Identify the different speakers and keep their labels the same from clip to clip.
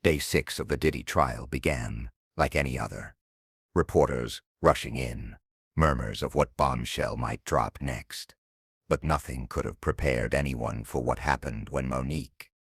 Speaker 1: Day 6 of the Diddy trial began, like any other. Reporters rushing in, murmurs of what bombshell might drop next. But nothing could have prepared anyone for what happened when Monique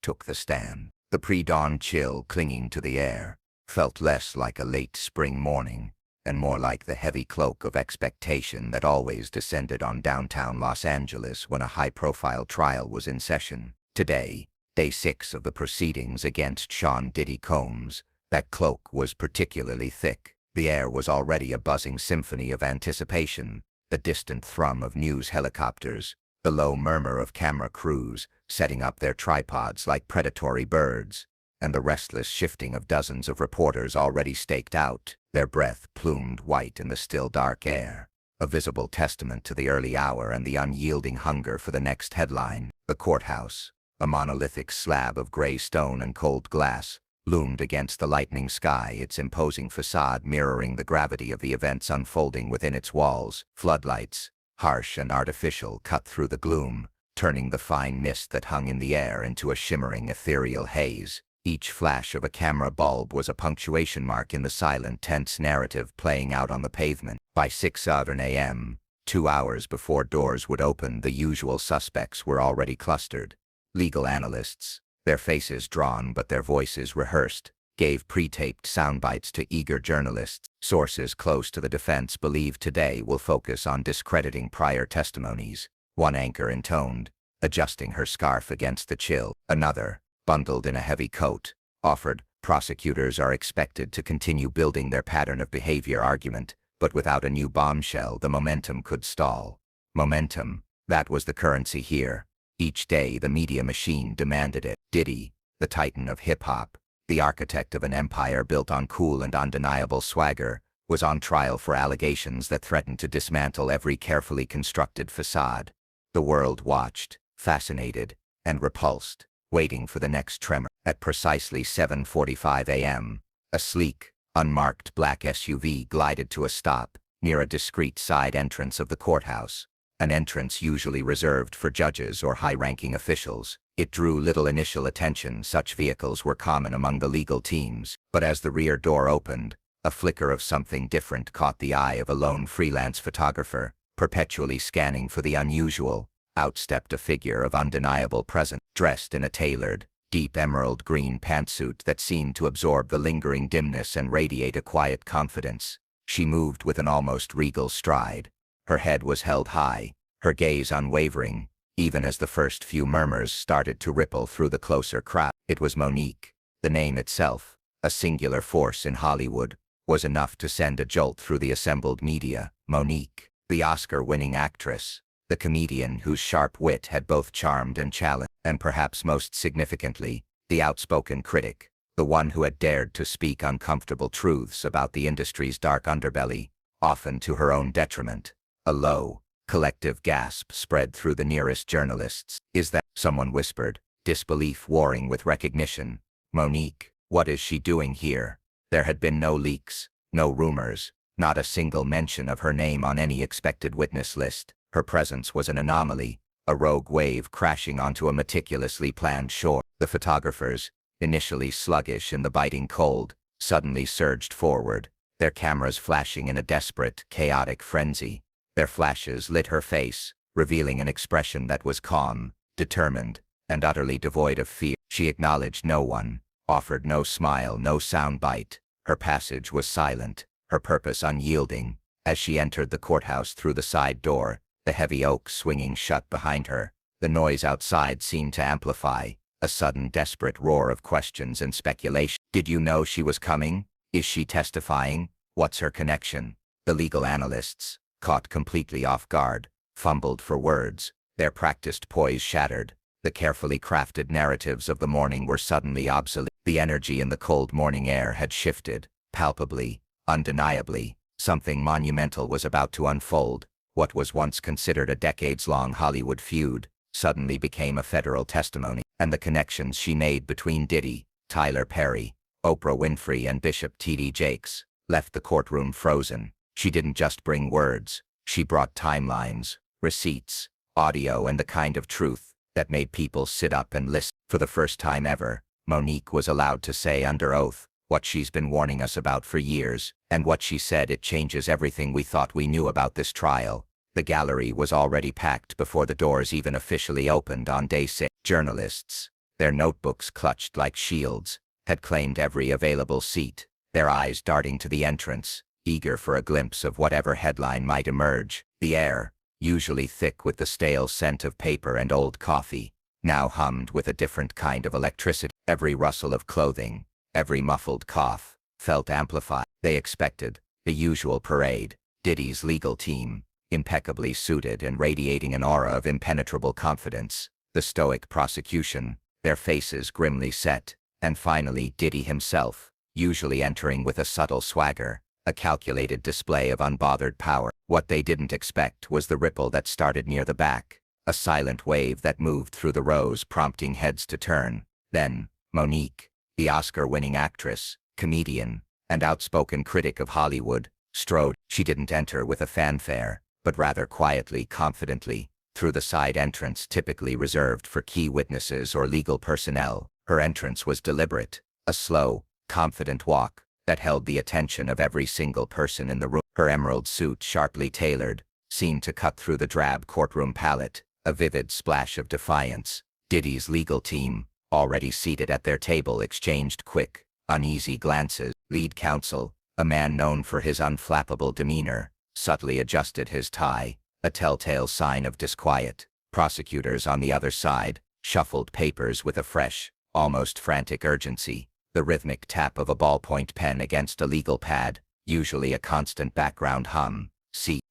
Speaker 1: took the stand. The pre-dawn chill clinging to the air felt less like a late spring morning and more like the heavy cloak of expectation that always descended on downtown Los Angeles when a high-profile trial was in session. Today, Day 6 of the proceedings against Sean Diddy Combs, that cloak was particularly thick. The air was already a buzzing symphony of anticipation, the distant thrum of news helicopters, the low murmur of camera crews setting up their tripods like predatory birds, and the restless shifting of dozens of reporters already staked out, their breath plumed white in the still dark air, a visible testament to the early hour and the unyielding hunger for the next headline. The courthouse, a monolithic slab of gray stone and cold glass, loomed against the lightening sky, its imposing facade mirroring the gravity of the events unfolding within its walls. Floodlights, harsh and artificial, cut through the gloom, turning the fine mist that hung in the air into a shimmering ethereal haze. Each flash of a camera bulb was a punctuation mark in the silent, tense narrative playing out on the pavement. By 6 a.m., 2 hours before doors would open, the usual suspects were already clustered. Legal analysts, their faces drawn but their voices rehearsed, gave pre-taped soundbites to eager journalists. Sources close to the defense believe today will focus on discrediting prior testimonies. One anchor intoned, adjusting her scarf against the chill. Another, bundled in a heavy coat, offered, prosecutors are expected to continue building their pattern of behavior argument, but without a new bombshell the momentum could stall. Momentum, that was the currency here. Each day the media machine demanded it. Diddy, the titan of hip-hop, the architect of an empire built on cool and undeniable swagger, was on trial for allegations that threatened to dismantle every carefully constructed facade. The world watched, fascinated, and repulsed, waiting for the next tremor. At precisely 7:45 a.m., a sleek, unmarked black SUV glided to a stop near a discreet side entrance of the courthouse, an entrance usually reserved for judges or high-ranking officials. It drew little initial attention, such vehicles were common among the legal teams, but as the rear door opened, a flicker of something different caught the eye of a lone freelance photographer, perpetually scanning for the unusual. Out stepped a figure of undeniable presence, dressed in a tailored, deep emerald green pantsuit that seemed to absorb the lingering dimness and radiate a quiet confidence. She moved with an almost regal stride. Her head was held high, her gaze unwavering, even as the first few murmurs started to ripple through the closer crowd. It was Monique. The name itself, a singular force in Hollywood, was enough to send a jolt through the assembled media. Monique, the Oscar-winning actress, the comedian whose sharp wit had both charmed and challenged, and perhaps most significantly, the outspoken critic, the one who had dared to speak uncomfortable truths about the industry's dark underbelly, often to her own detriment. A low, collective gasp spread through the nearest journalists. "Is that?" someone whispered, disbelief warring with recognition. "Monique, what is she doing here?" There had been no leaks, no rumors, not a single mention of her name on any expected witness list. Her presence was an anomaly, a rogue wave crashing onto a meticulously planned shore. The photographers, initially sluggish in the biting cold, suddenly surged forward, their cameras flashing in a desperate, chaotic frenzy. Their flashes lit her face, revealing an expression that was calm, determined, and utterly devoid of fear. She acknowledged no one, offered no smile, no soundbite. Her passage was silent, her purpose unyielding. As she entered the courthouse through the side door, the heavy oak swinging shut behind her, the noise outside seemed to amplify, a sudden desperate roar of questions and speculation. "Did you know she was coming? Is she testifying? What's her connection?" The legal analysts, caught completely off guard, fumbled for words, their practiced poise shattered. The carefully crafted narratives of the morning were suddenly obsolete. The energy in the cold morning air had shifted, palpably, undeniably. Something monumental was about to unfold. What was once considered a decades-long Hollywood feud suddenly became a federal testimony, and the connections she made between Diddy, Tyler Perry, Oprah Winfrey, and Bishop T.D. Jakes left the courtroom frozen. She didn't just bring words, she brought timelines, receipts, audio, and the kind of truth that made people sit up and listen. For the first time ever, Monique was allowed to say under oath what she's been warning us about for years, and what she said it changes everything we thought we knew about this trial. The gallery was already packed before the doors even officially opened on day 6. Journalists, their notebooks clutched like shields, had claimed every available seat, their eyes darting to the entrance, eager for a glimpse of whatever headline might emerge. The air, usually thick with the stale scent of paper and old coffee, now hummed with a different kind of electricity. Every rustle of clothing, every muffled cough, felt amplified. They expected the usual parade, Diddy's legal team, impeccably suited and radiating an aura of impenetrable confidence, the stoic prosecution, their faces grimly set, and finally Diddy himself, usually entering with a subtle swagger, a calculated display of unbothered power. What they didn't expect was the ripple that started near the back, a silent wave that moved through the rows, prompting heads to turn. Then, Monique, the Oscar-winning actress, comedian, and outspoken critic of Hollywood, strode. She didn't enter with a fanfare, but rather quietly, confidently, through the side entrance typically reserved for key witnesses or legal personnel. Her entrance was deliberate, a slow, confident walk that held the attention of every single person in the room. Her emerald suit, sharply tailored, seemed to cut through the drab courtroom palette, a vivid splash of defiance. Diddy's legal team, already seated at their table, exchanged quick, uneasy glances. Lead counsel, a man known for his unflappable demeanor, subtly adjusted his tie, a telltale sign of disquiet. Prosecutors on the other side shuffled papers with a fresh, almost frantic urgency, the rhythmic tap of a ballpoint pen against a legal pad, usually a constant background hum.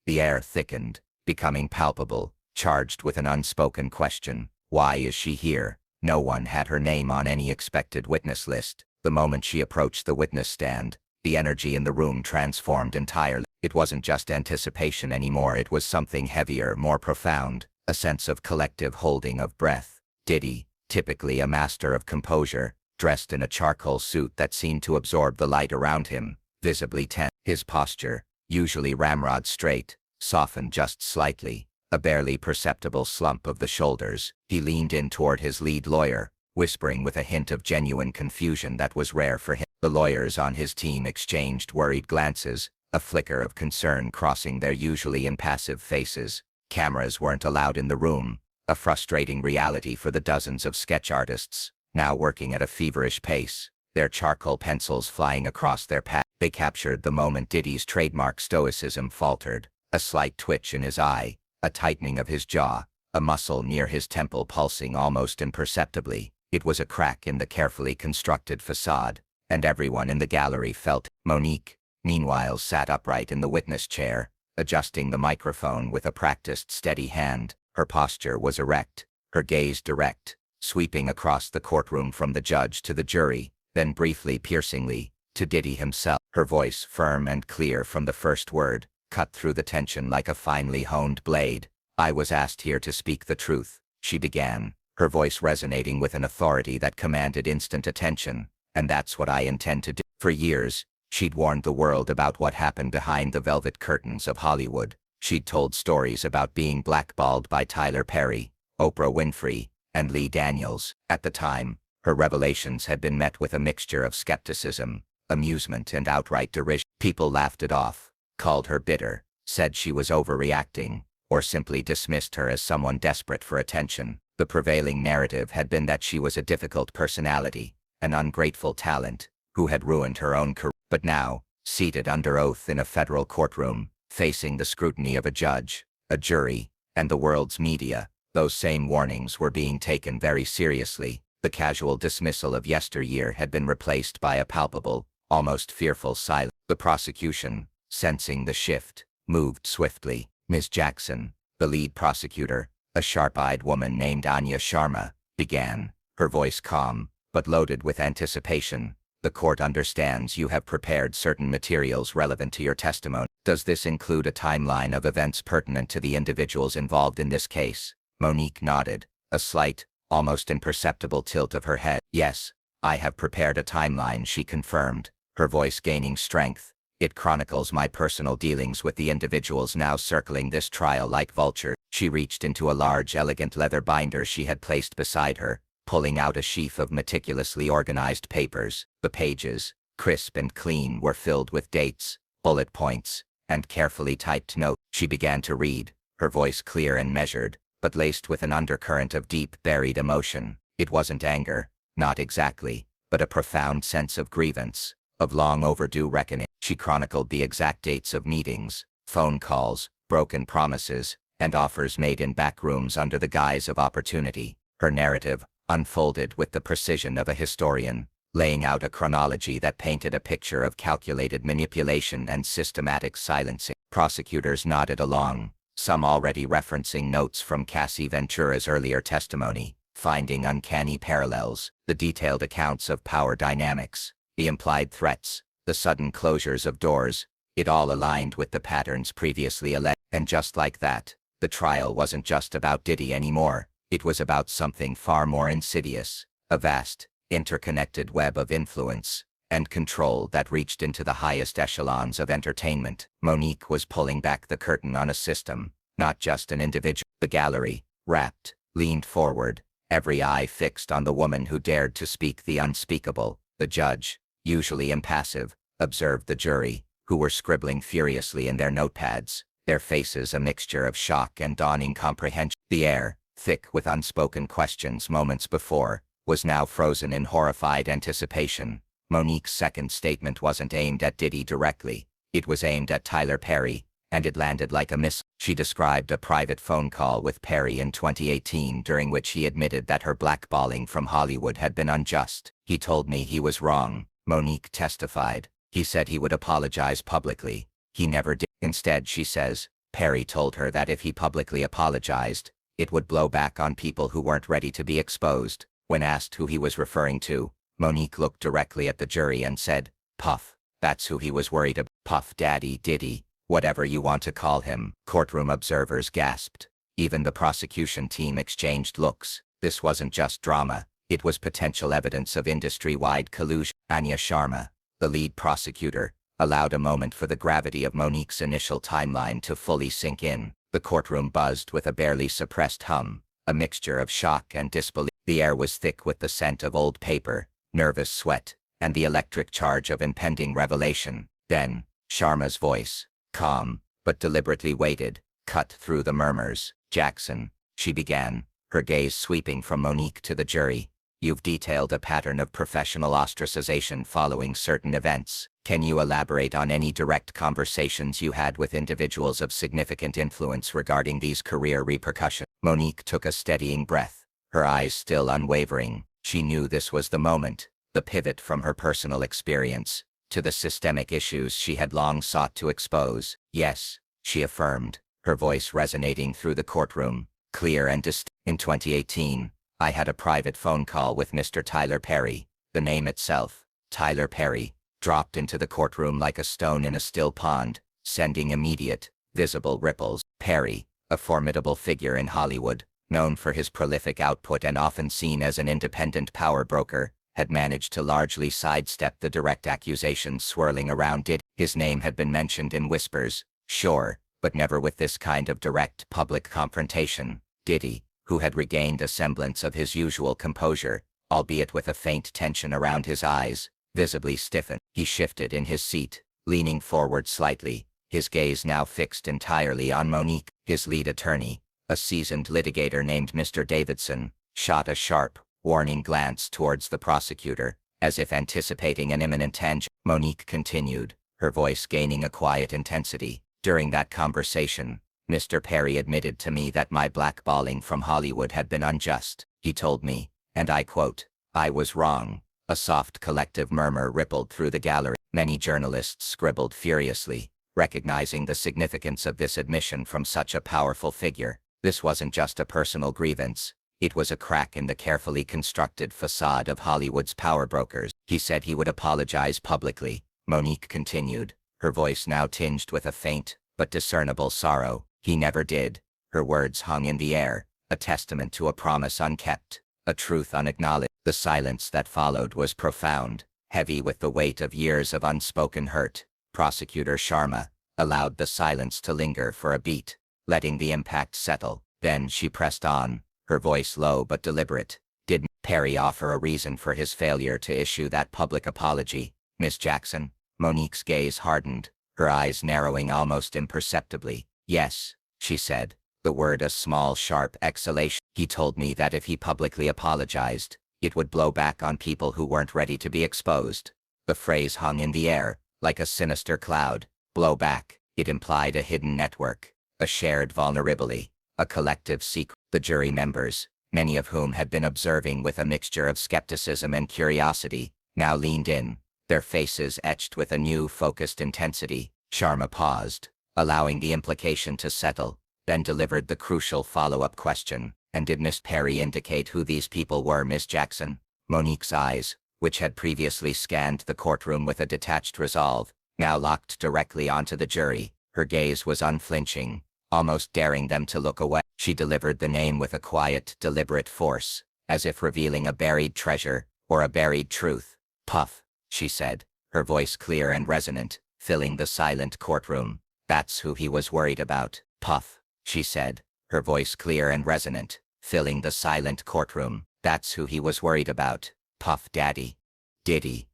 Speaker 1: The air thickened, becoming palpable, charged with an unspoken question. Why is she here? No one had her name on any expected witness list. The moment she approached the witness stand, the energy in the room transformed entirely. It wasn't just anticipation anymore, it was something heavier, more profound, a sense of collective holding of breath. Diddy, typically a master of composure, dressed in a charcoal suit that seemed to absorb the light around him, visibly tense. His posture, usually ramrod straight, softened just slightly, a barely perceptible slump of the shoulders. He leaned in toward his lead lawyer, whispering with a hint of genuine confusion that was rare for him. The lawyers on his team exchanged worried glances, a flicker of concern crossing their usually impassive faces. Cameras weren't allowed in the room, a frustrating reality for the dozens of sketch artists, now working at a feverish pace, their charcoal pencils flying across their path. They captured the moment Diddy's trademark stoicism faltered, a slight twitch in his eye, a tightening of his jaw, a muscle near his temple pulsing almost imperceptibly. It was a crack in the carefully constructed facade, and everyone in the gallery felt it. Monique, meanwhile, sat upright in the witness chair, adjusting the microphone with a practiced steady hand. Her posture was erect, her gaze direct, sweeping across the courtroom from the judge to the jury, then briefly, piercingly, to Diddy himself. Her voice, firm and clear from the first word, cut through the tension like a finely honed blade. "I was asked here to speak the truth," she began, her voice resonating with an authority that commanded instant attention, "and that's what I intend to do." For years, she'd warned the world about what happened behind the velvet curtains of Hollywood. She'd told stories about being blackballed by Tyler Perry, Oprah Winfrey, and Lee Daniels. At the time, her revelations had been met with a mixture of skepticism, amusement, and outright derision. People laughed it off, called her bitter, said she was overreacting, or simply dismissed her as someone desperate for attention. The prevailing narrative had been that she was a difficult personality, an ungrateful talent, who had ruined her own career. But now, seated under oath in a federal courtroom, facing the scrutiny of a judge, a jury, and the world's media, those same warnings were being taken very seriously. The casual dismissal of yesteryear had been replaced by a palpable, almost fearful silence. The prosecution, sensing the shift, moved swiftly. Ms. Jackson, the lead prosecutor, a sharp-eyed woman named Anya Sharma, began, her voice calm, but loaded with anticipation. "The court understands you have prepared certain materials relevant to your testimony. Does this include a timeline of events pertinent to the individuals involved in this case?" Monique nodded, a slight, almost imperceptible tilt of her head. "Yes, I have prepared a timeline," she confirmed, her voice gaining strength. "It chronicles my personal dealings with the individuals now circling this trial like vultures." She reached into a large, elegant leather binder she had placed beside her, pulling out a sheaf of meticulously organized papers. The pages, crisp and clean, were filled with dates, bullet points, and carefully typed notes. She began to read, her voice clear and measured, but laced with an undercurrent of deep, buried emotion. It wasn't anger, not exactly, but a profound sense of grievance, of long overdue reckoning. She chronicled the exact dates of meetings, phone calls, broken promises, and offers made in back rooms under the guise of opportunity. Her narrative unfolded with the precision of a historian, laying out a chronology that painted a picture of calculated manipulation and systematic silencing. Prosecutors nodded along, some already referencing notes from Cassie Ventura's earlier testimony, finding uncanny parallels, the detailed accounts of power dynamics, the implied threats, the sudden closures of doors. It all aligned with the patterns previously alleged. And just like that, the trial wasn't just about Diddy anymore. It was about something far more insidious, a vast, interconnected web of influence and control that reached into the highest echelons of entertainment. Monique was pulling back the curtain on a system, not just an individual. The gallery, rapt, leaned forward, every eye fixed on the woman who dared to speak the unspeakable. The judge, usually impassive, observed the jury, who were scribbling furiously in their notepads, their faces a mixture of shock and dawning comprehension. The air, thick with unspoken questions moments before, was now frozen in horrified anticipation. Monique's second statement wasn't aimed at Diddy directly, it was aimed at Tyler Perry, and it landed like a missile. She described a private phone call with Perry in 2018 during which he admitted that her blackballing from Hollywood had been unjust. "He told me he was wrong," Monique testified. "He said he would apologize publicly. He never did." Instead, she says, Perry told her that if he publicly apologized, it would blow back on people who weren't ready to be exposed. When asked who he was referring to, Monique looked directly at the jury and said, "Puff, that's who he was worried about. Puff Daddy Diddy, whatever you want to call him." Courtroom observers gasped. Even the prosecution team exchanged looks. This wasn't just drama, it was potential evidence of industry-wide collusion. Anya Sharma, the lead prosecutor, allowed a moment for the gravity of Monique's initial timeline to fully sink in. The courtroom buzzed with a barely suppressed hum, a mixture of shock and disbelief. The air was thick with the scent of old paper, nervous sweat, and the electric charge of impending revelation. Then, Sharma's voice, calm, but deliberately weighted, cut through the murmurs. "Jackson," she began, her gaze sweeping from Monique to the jury, "you've detailed a pattern of professional ostracization following certain events. Can you elaborate on any direct conversations you had with individuals of significant influence regarding these career repercussions?" Monique took a steadying breath, her eyes still unwavering. She knew this was the moment, the pivot from her personal experience to the systemic issues she had long sought to expose. "Yes," she affirmed, her voice resonating through the courtroom, clear and distinct. "In 2018, I had a private phone call with Mr. Tyler Perry." The name itself, Tyler Perry, dropped into the courtroom like a stone in a still pond, sending immediate, visible ripples. Perry, a formidable figure in Hollywood, known for his prolific output and often seen as an independent power broker, had managed to largely sidestep the direct accusations swirling around Diddy. His name had been mentioned in whispers, sure, but never with this kind of direct public confrontation. Diddy, who had regained a semblance of his usual composure, albeit with a faint tension around his eyes, visibly stiffened. He shifted in his seat, leaning forward slightly, his gaze now fixed entirely on Monique. His lead attorney, a seasoned litigator named Mr. Davidson, shot a sharp, warning glance towards the prosecutor, as if anticipating an imminent tangent. Monique continued, her voice gaining a quiet intensity. "During that conversation, Mr. Perry admitted to me that my blackballing from Hollywood had been unjust. He told me, and I quote, 'I was wrong.'" A soft collective murmur rippled through the gallery. Many journalists scribbled furiously, recognizing the significance of this admission from such a powerful figure. This wasn't just a personal grievance, it was a crack in the carefully constructed facade of Hollywood's power brokers. "He said he would apologize publicly," Monique continued, her voice now tinged with a faint, but discernible sorrow. "He never did." Her words hung in the air, a testament to a promise unkept, a truth unacknowledged. The silence that followed was profound, heavy with the weight of years of unspoken hurt. Prosecutor Sharma allowed the silence to linger for a beat, letting the impact settle. Then she pressed on, her voice low but deliberate. Did Perry offer a reason for his failure to issue that public apology, Miss Jackson? Monique's gaze hardened, her eyes narrowing almost imperceptibly. Yes, she said, the word a small sharp exhalation. He told me that if he publicly apologized, it would blow back on people who weren't ready to be exposed. The phrase hung in the air, like a sinister cloud. Blow back. It implied a hidden network, a shared vulnerability, a collective secret. The jury members, many of whom had been observing with a mixture of skepticism and curiosity, now leaned in, their faces etched with a new focused intensity. Sharma paused, allowing the implication to settle, then delivered the crucial follow-up question. And did Miss Perry indicate who these people were, Miss Jackson? Monique's eyes, which had previously scanned the courtroom with a detached resolve, now locked directly onto the jury. Her gaze was unflinching, almost daring them to look away. She delivered the name with a quiet, deliberate force, as if revealing a buried treasure or a buried truth. Puff, she said, her voice clear and resonant, filling the silent courtroom. That's who he was worried about. Puff, she said, her voice clear and resonant, filling the silent courtroom. That's who he was worried about. Puff Daddy. Diddy.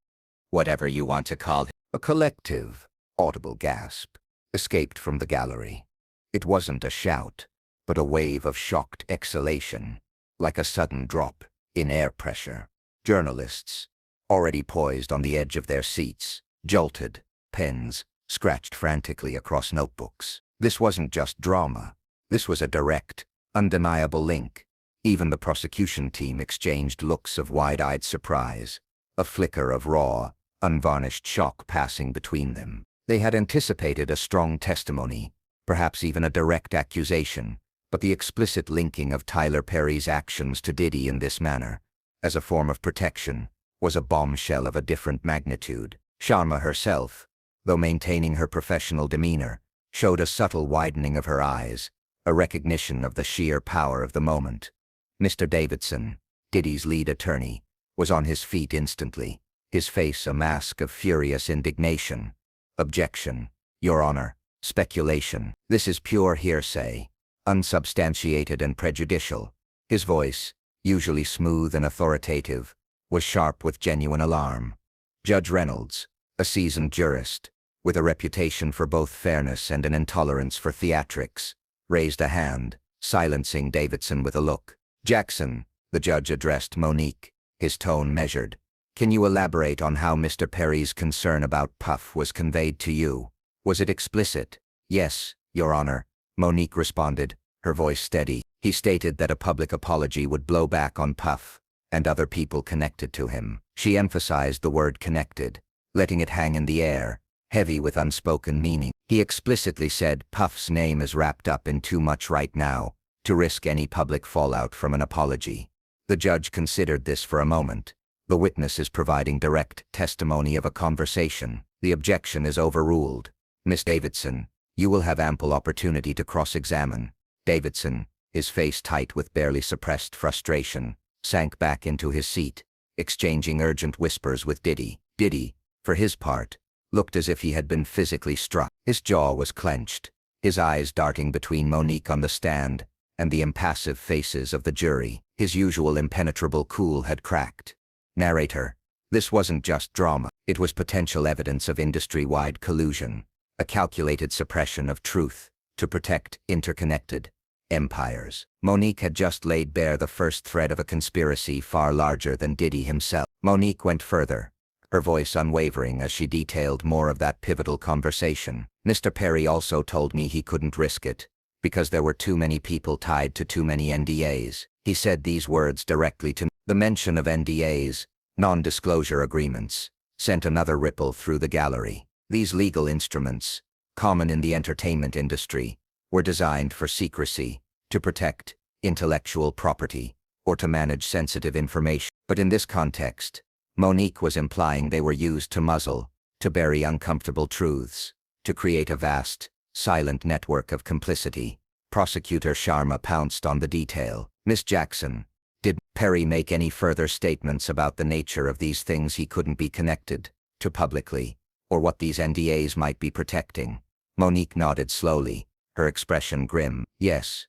Speaker 1: Whatever you want to call him. A collective, audible gasp escaped from the gallery. It wasn't a shout, but a wave of shocked exhalation, like a sudden drop in air pressure. Journalists, already poised on the edge of their seats, jolted, pens scratched frantically across notebooks. This wasn't just drama. This was a direct, undeniable link. Even the prosecution team exchanged looks of wide-eyed surprise, a flicker of raw, unvarnished shock passing between them. They had anticipated a strong testimony, perhaps even a direct accusation, but the explicit linking of Tyler Perry's actions to Diddy in this manner, as a form of protection, was a bombshell of a different magnitude. Sharma herself, though maintaining her professional demeanor, showed a subtle widening of her eyes, a recognition of the sheer power of the moment. Mr. Davidson, Diddy's lead attorney, was on his feet instantly, his face a mask of furious indignation. Objection, Your Honor. Speculation. This is pure hearsay, unsubstantiated and prejudicial. His voice, usually smooth and authoritative, was sharp with genuine alarm. Judge Reynolds, a seasoned jurist, with a reputation for both fairness and an intolerance for theatrics, raised a hand, silencing Davidson with a look. Jackson, the judge addressed Monique, his tone measured. Can you elaborate on how Mr. Perry's concern about Puff was conveyed to you? Was it explicit? Yes, Your Honor, Monique responded, her voice steady. He stated that a public apology would blow back on Puff and other people connected to him. She emphasized the word connected, letting it hang in the air, heavy with unspoken meaning. He explicitly said Puff's name is wrapped up in too much right now to risk any public fallout from an apology. The judge considered this for a moment. The witness is providing direct testimony of a conversation. The objection is overruled. Miss Davidson, you will have ample opportunity to cross-examine. Davidson, his face tight with barely suppressed frustration, sank back into his seat, exchanging urgent whispers with Diddy. Diddy, for his part, looked as if he had been physically struck. His jaw was clenched, his eyes darting between Monique on the stand and the impassive faces of the jury. His usual impenetrable cool had cracked. Narrator, this wasn't just drama. It was potential evidence of industry-wide collusion, a calculated suppression of truth to protect interconnected empires. Monique had just laid bare the first thread of a conspiracy far larger than Diddy himself. Monique went further, her voice unwavering as she detailed more of that pivotal conversation. Mr. Perry also told me he couldn't risk it, because there were too many people tied to too many NDAs. He said these words directly to me. The mention of NDAs, non-disclosure agreements, sent another ripple through the gallery. These legal instruments, common in the entertainment industry, were designed for secrecy, to protect intellectual property, or to manage sensitive information. But in this context, Monique was implying they were used to muzzle, to bury uncomfortable truths, to create a vast, silent network of complicity. Prosecutor Sharma pounced on the detail. Miss Jackson, did Perry make any further statements about the nature of these things he couldn't be connected to publicly, or what these NDAs might be protecting? Monique nodded slowly, her expression grim. Yes,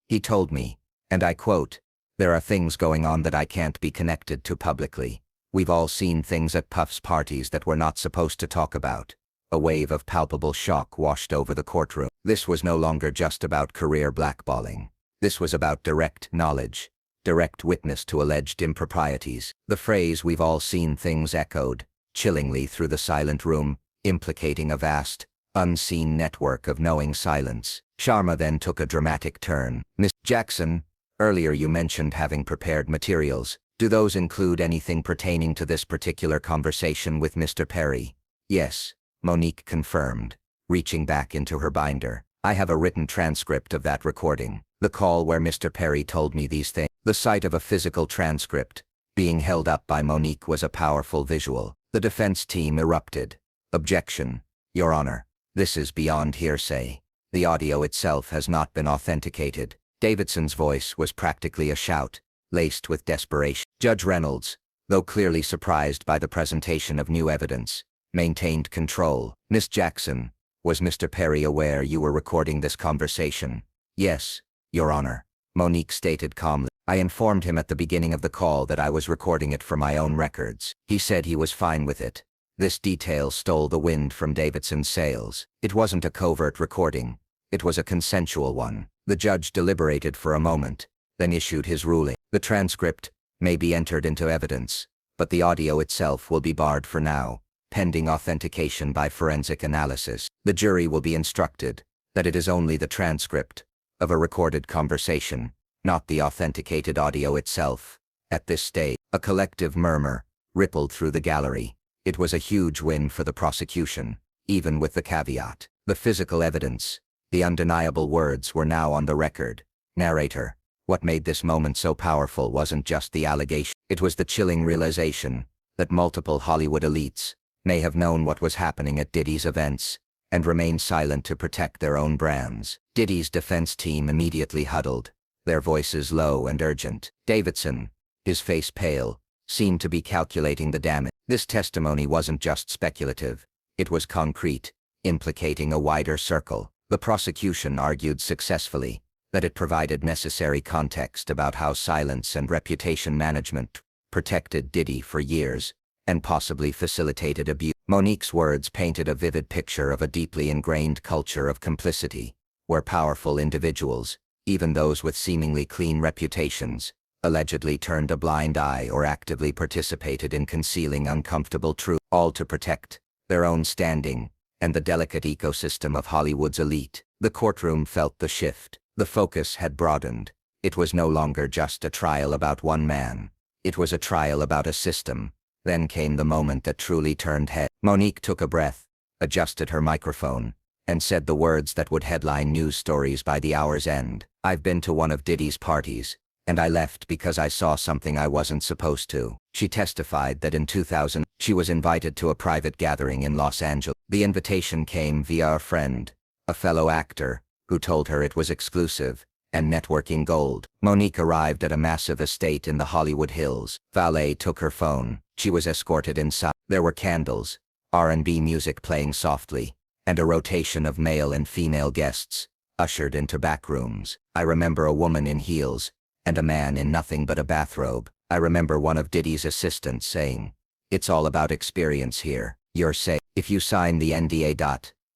Speaker 1: he told me, and I quote, There are things going on that I can't be connected to publicly. We've all seen things at Puff's parties that we're not supposed to talk about. A wave of palpable shock washed over the courtroom. This was no longer just about career blackballing. This was about direct knowledge, direct witness to alleged improprieties. The phrase "we've all seen things" echoed chillingly through the silent room, implicating a vast, unseen network of knowing silence. Sharma then took a dramatic turn. "Miss Jackson, earlier you mentioned having prepared materials. Do those include anything pertaining to this particular conversation with Mr. Perry?" "Yes," Monique confirmed, reaching back into her binder. "I have a written transcript of that recording. The call where Mr. Perry told me these things." The sight of a physical transcript being held up by Monique was a powerful visual. The defense team erupted. "Objection, Your Honor. This is beyond hearsay. The audio itself has not been authenticated." Davidson's voice was practically a shout, laced with desperation. Judge Reynolds, though clearly surprised by the presentation of new evidence, maintained control. "Miss Jackson, was Mr. Perry aware you were recording this conversation?" "Yes, Your Honor," Monique stated calmly. "I informed him at the beginning of the call that I was recording it for my own records. He said he was fine with it." This detail stole the wind from Davidson's sails. It wasn't a covert recording. It was a consensual one. The judge deliberated for a moment, then issued his ruling. "The transcript may be entered into evidence, but the audio itself will be barred for now, pending authentication by forensic analysis. The jury will be instructed that it is only the transcript of a recorded conversation, not the authenticated audio itself." At this stage, a collective murmur rippled through the gallery. It was a huge win for the prosecution, even with the caveat. The physical evidence, the undeniable words were now on the record. Narrator, what made this moment so powerful wasn't just the allegation. It was the chilling realization that multiple Hollywood elites may have known what was happening at Diddy's events and remained silent to protect their own brands. Diddy's defense team immediately huddled, their voices low and urgent. Davidson, his face pale, seemed to be calculating the damage. This testimony wasn't just speculative. It was concrete, implicating a wider circle. The prosecution argued successfully that it provided necessary context about how silence and reputation management protected Diddy for years and possibly facilitated abuse. Monique's words painted a vivid picture of a deeply ingrained culture of complicity, where powerful individuals, even those with seemingly clean reputations, allegedly turned a blind eye or actively participated in concealing uncomfortable truth, all to protect their own standing and the delicate ecosystem of Hollywood's elite. The courtroom felt the shift. The focus had broadened. It was no longer just a trial about one man. It was a trial about a system. Then came the moment that truly turned heads. Monique took a breath, adjusted her microphone, and said the words that would headline news stories by the hour's end. "I've been to one of Diddy's parties, and I left because I saw something I wasn't supposed to." She testified that in 2000, she was invited to a private gathering in Los Angeles. The invitation came via a friend, a fellow actor, who told her it was exclusive and networking gold. Monique arrived at a massive estate in the Hollywood Hills. Valet took her phone. She was escorted inside. There were candles, R&B music playing softly, and a rotation of male and female guests, ushered into back rooms. I remember a woman in heels, and a man in nothing but a bathrobe. I remember one of Diddy's assistants saying, "It's all about experience here. You're safe if you sign the NDA."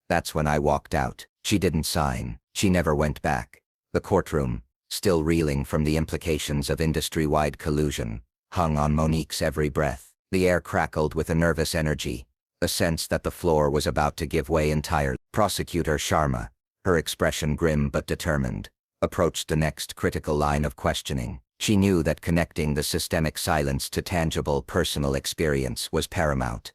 Speaker 1: That's when I walked out. She didn't sign. She never went back. The courtroom, still reeling from the implications of industry-wide collusion, hung on Monique's every breath. The air crackled with a nervous energy, a sense that the floor was about to give way entirely. Prosecutor Sharma, her expression grim but determined, approached the next critical line of questioning. She knew that connecting the systemic silence to tangible personal experience was paramount.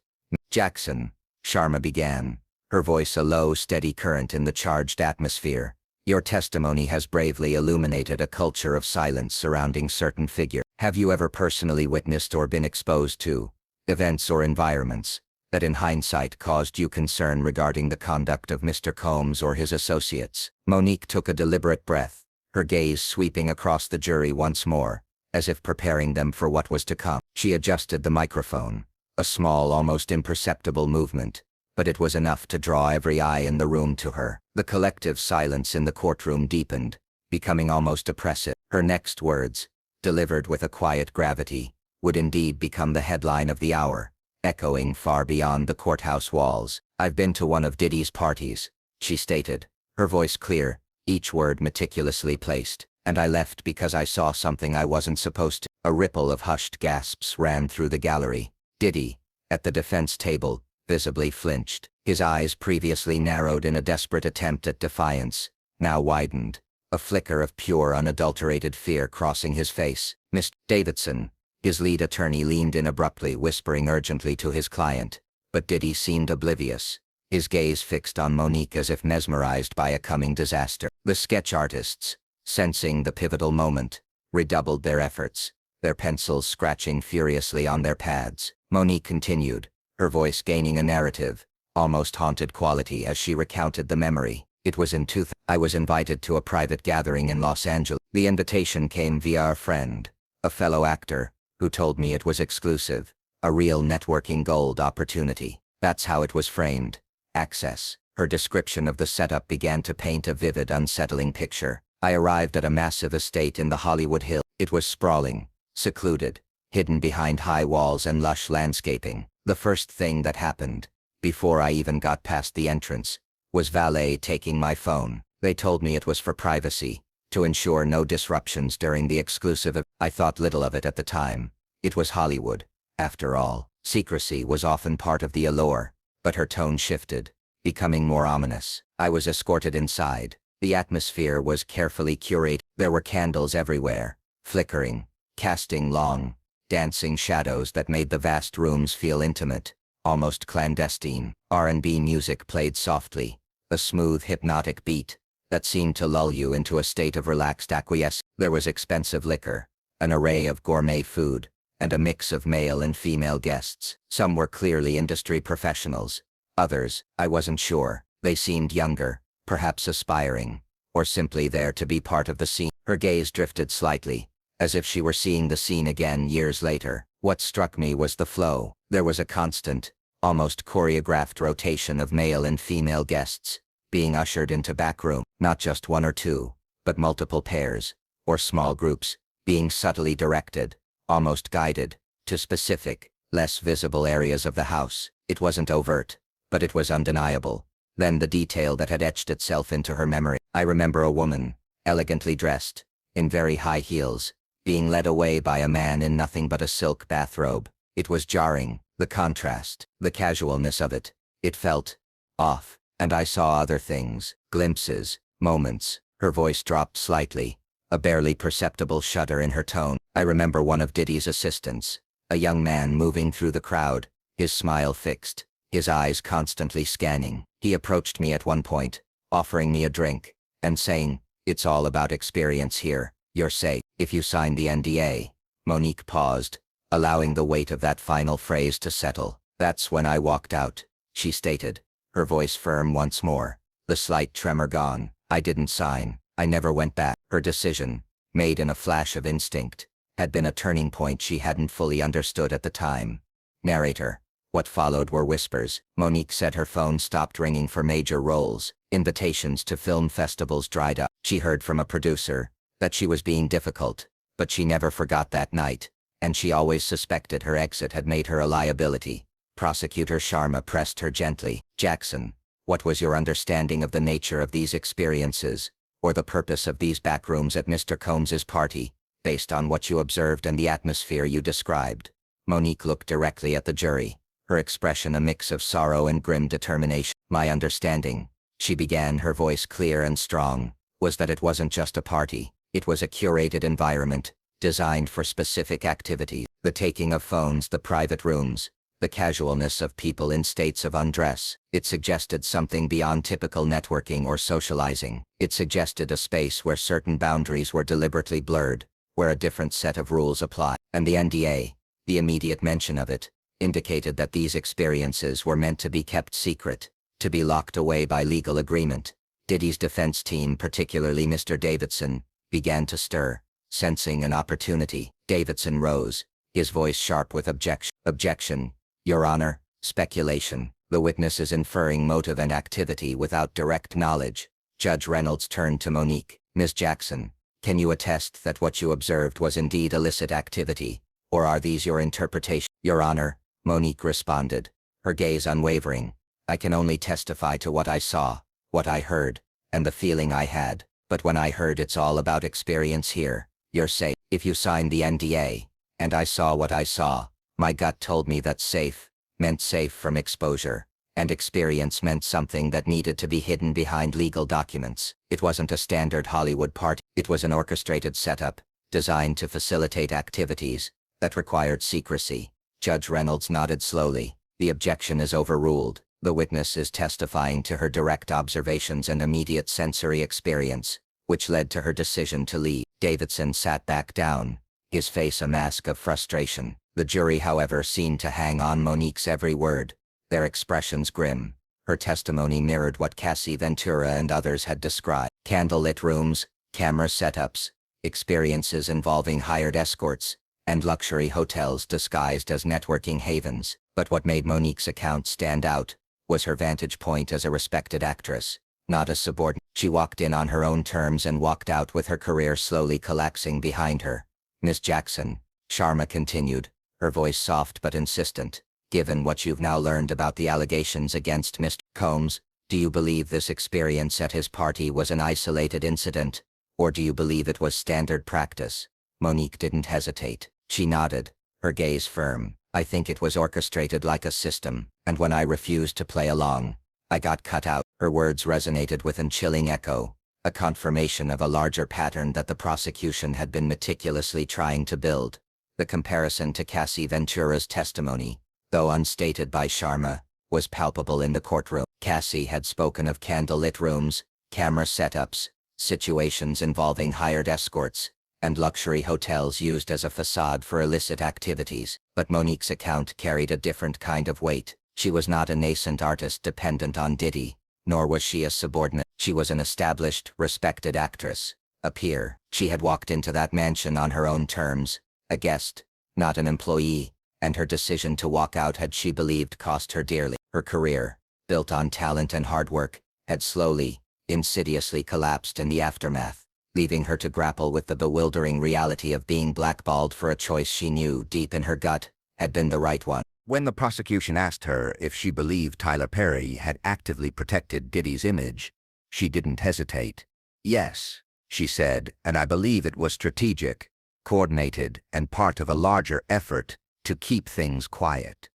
Speaker 1: "Jackson," Sharma began, her voice a low, steady current in the charged atmosphere, "your testimony has bravely illuminated a culture of silence surrounding certain figures. Have you ever personally witnessed or been exposed to events or environments that in hindsight caused you concern regarding the conduct of Mr. Combs or his associates?" Monique took a deliberate breath, her gaze sweeping across the jury once more, as if preparing them for what was to come. She adjusted the microphone, a small, almost imperceptible movement, but it was enough to draw every eye in the room to her. The collective silence in the courtroom deepened, becoming almost oppressive. Her next words, delivered with a quiet gravity, would indeed become the headline of the hour, echoing far beyond the courthouse walls. "I've been to one of Diddy's parties," she stated, her voice clear, each word meticulously placed. "And I left because I saw something I wasn't supposed to." A ripple of hushed gasps ran through the gallery. Diddy, at the defense table, visibly flinched. His eyes, previously narrowed in a desperate attempt at defiance, now widened, a flicker of pure unadulterated fear crossing his face. "Mr. Davidson," his lead attorney leaned in abruptly, whispering urgently to his client, but Diddy seemed oblivious, his gaze fixed on Monique as if mesmerized by a coming disaster. The sketch artists, sensing the pivotal moment, redoubled their efforts, their pencils scratching furiously on their pads. Monique continued, her voice gaining a narrative, almost haunted quality as she recounted the memory. "It was in 2000. I was invited to a private gathering in Los Angeles. The invitation came via a friend, a fellow actor, who told me it was exclusive, a real networking gold opportunity. That's how it was framed. Access." Her description of the setup began to paint a vivid, unsettling picture. "I arrived at a massive estate in the Hollywood Hills. It was sprawling, secluded, hidden behind high walls and lush landscaping. The first thing that happened, before I even got past the entrance, was valet taking my phone. They told me it was for privacy, to ensure no disruptions during the exclusive. I thought little of it at the time. It was Hollywood. After all, secrecy was often part of the allure." But her tone shifted, becoming more ominous. "I was escorted inside. The atmosphere was carefully curated. There were candles everywhere, flickering, casting long, dancing shadows that made the vast rooms feel intimate, almost clandestine. R&B music played softly, a smooth, hypnotic beat that seemed to lull you into a state of relaxed acquiescence. There was expensive liquor, an array of gourmet food, and a mix of male and female guests. Some were clearly industry professionals. Others, I wasn't sure. They seemed younger, perhaps aspiring, or simply there to be part of the scene." Her gaze drifted slightly, as if she were seeing the scene again years later. "What struck me was the flow. There was a constant, almost choreographed rotation of male and female guests, being ushered into back room. Not just one or two, but multiple pairs, or small groups, being subtly directed, almost guided, to specific, less visible areas of the house. It wasn't overt, but it was undeniable." Then the detail that had etched itself into her memory. "I remember a woman, elegantly dressed, in very high heels, being led away by a man in nothing but a silk bathrobe. It was jarring, the contrast, the casualness of it. It felt off. And I saw other things, glimpses, moments." Her voice dropped slightly, a barely perceptible shudder in her tone. "I remember one of Diddy's assistants, a young man moving through the crowd, his smile fixed, his eyes constantly scanning. He approached me at one point, offering me a drink, and saying, 'It's all about experience here. You're safe if you sign the NDA.' Monique paused, allowing the weight of that final phrase to settle. "That's when I walked out," she stated, her voice firm once more, the slight tremor gone. "I didn't sign. I never went back." Her decision, made in a flash of instinct, had been a turning point she hadn't fully understood at the time. Narrator. What followed were whispers. Monique said her phone stopped ringing for major roles. Invitations to film festivals dried up. She heard from a producer that she was being difficult, but she never forgot that night, and she always suspected her exit had made her a liability. Prosecutor Sharma pressed her gently. "Jackson, what was your understanding of the nature of these experiences, or the purpose of these backrooms at Mr. Combs's party, based on what you observed and the atmosphere you described?" Monique looked directly at the jury, her expression a mix of sorrow and grim determination. "My understanding," she began, her voice clear and strong, "was that it wasn't just a party. It was a curated environment, designed for specific activities. The taking of phones, the private rooms, the casualness of people in states of undress. It suggested something beyond typical networking or socializing. It suggested a space where certain boundaries were deliberately blurred, where a different set of rules apply." And the NDA, the immediate mention of it, indicated that these experiences were meant to be kept secret, to be locked away by legal agreement. Diddy's defense team, particularly Mr. Davidson, began to stir, sensing an opportunity. Davidson rose, his voice sharp with Objection, Your Honor. Speculation. The witness is inferring motive and activity without direct knowledge." Judge Reynolds turned to Monique. "Ms. Jackson,
Speaker 2: Can you attest that what you observed was indeed illicit activity, or are these your interpretation? Your Honor, Monique responded, her gaze unwavering. I can only testify to what I saw, what I heard, and the feeling I had. But when I heard it's all about experience here, you're safe. If you signed the NDA, and I saw what I saw, my gut told me that safe meant safe from exposure, and experience meant something that needed to be hidden behind legal documents. It wasn't a standard Hollywood party. It was an orchestrated setup, designed to facilitate activities that required secrecy. Judge Reynolds nodded slowly. The objection is overruled. The witness is testifying to her direct observations and immediate sensory experience, which led to her decision to leave. Davidson sat back down, his face a mask of frustration. The jury, however, seemed to hang on Monique's every word, their expressions grim. Her testimony mirrored what Cassie Ventura and others had described. Candlelit rooms, camera setups, experiences involving hired escorts, and luxury hotels disguised as networking havens. But what made Monique's account stand out was her vantage point as a respected actress, not a subordinate. She walked in on her own terms and walked out with her career slowly collapsing behind her. Miss Jackson, Sharma continued, her voice soft but insistent, given what you've now learned about the allegations against Mr. Combs, do you believe this experience at his party was an isolated incident, or do you believe it was standard practice? Monique didn't hesitate. She nodded, her gaze firm. I think it was orchestrated like a system, and when I refused to play along, I got cut out. Her words resonated with a chilling echo, a confirmation of a larger pattern that the prosecution had been meticulously trying to build. The comparison to Cassie Ventura's testimony, though unstated by Sharma, was palpable in the courtroom. Cassie had spoken of candlelit rooms, camera setups, situations involving hired escorts, and luxury hotels used as a facade for illicit activities. But Monique's account carried a different kind of weight. She was not a nascent artist dependent on Diddy, nor was she a subordinate. She was an established, respected actress, a peer. She had walked into that mansion on her own terms, a guest, not an employee, and her decision to walk out had, she believed, cost her dearly. Her career, built on talent and hard work, had slowly, insidiously collapsed in the aftermath, leaving her to grapple with the bewildering reality of being blackballed for a choice she knew deep in her gut had been the right one.
Speaker 1: When the prosecution asked her if she believed Tyler Perry had actively protected Diddy's image, she didn't hesitate. Yes, she said, and I believe it was strategic, coordinated, and part of a larger effort to keep things quiet.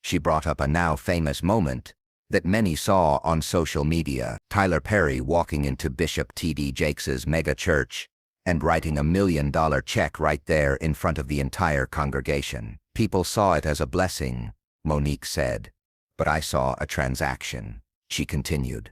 Speaker 1: She brought up a now famous moment that many saw on social media, Tyler Perry walking into Bishop T.D. Jakes' mega church and writing $1 million check right there in front of the entire congregation. People saw it as a blessing, Monique said. But I saw a transaction, she continued.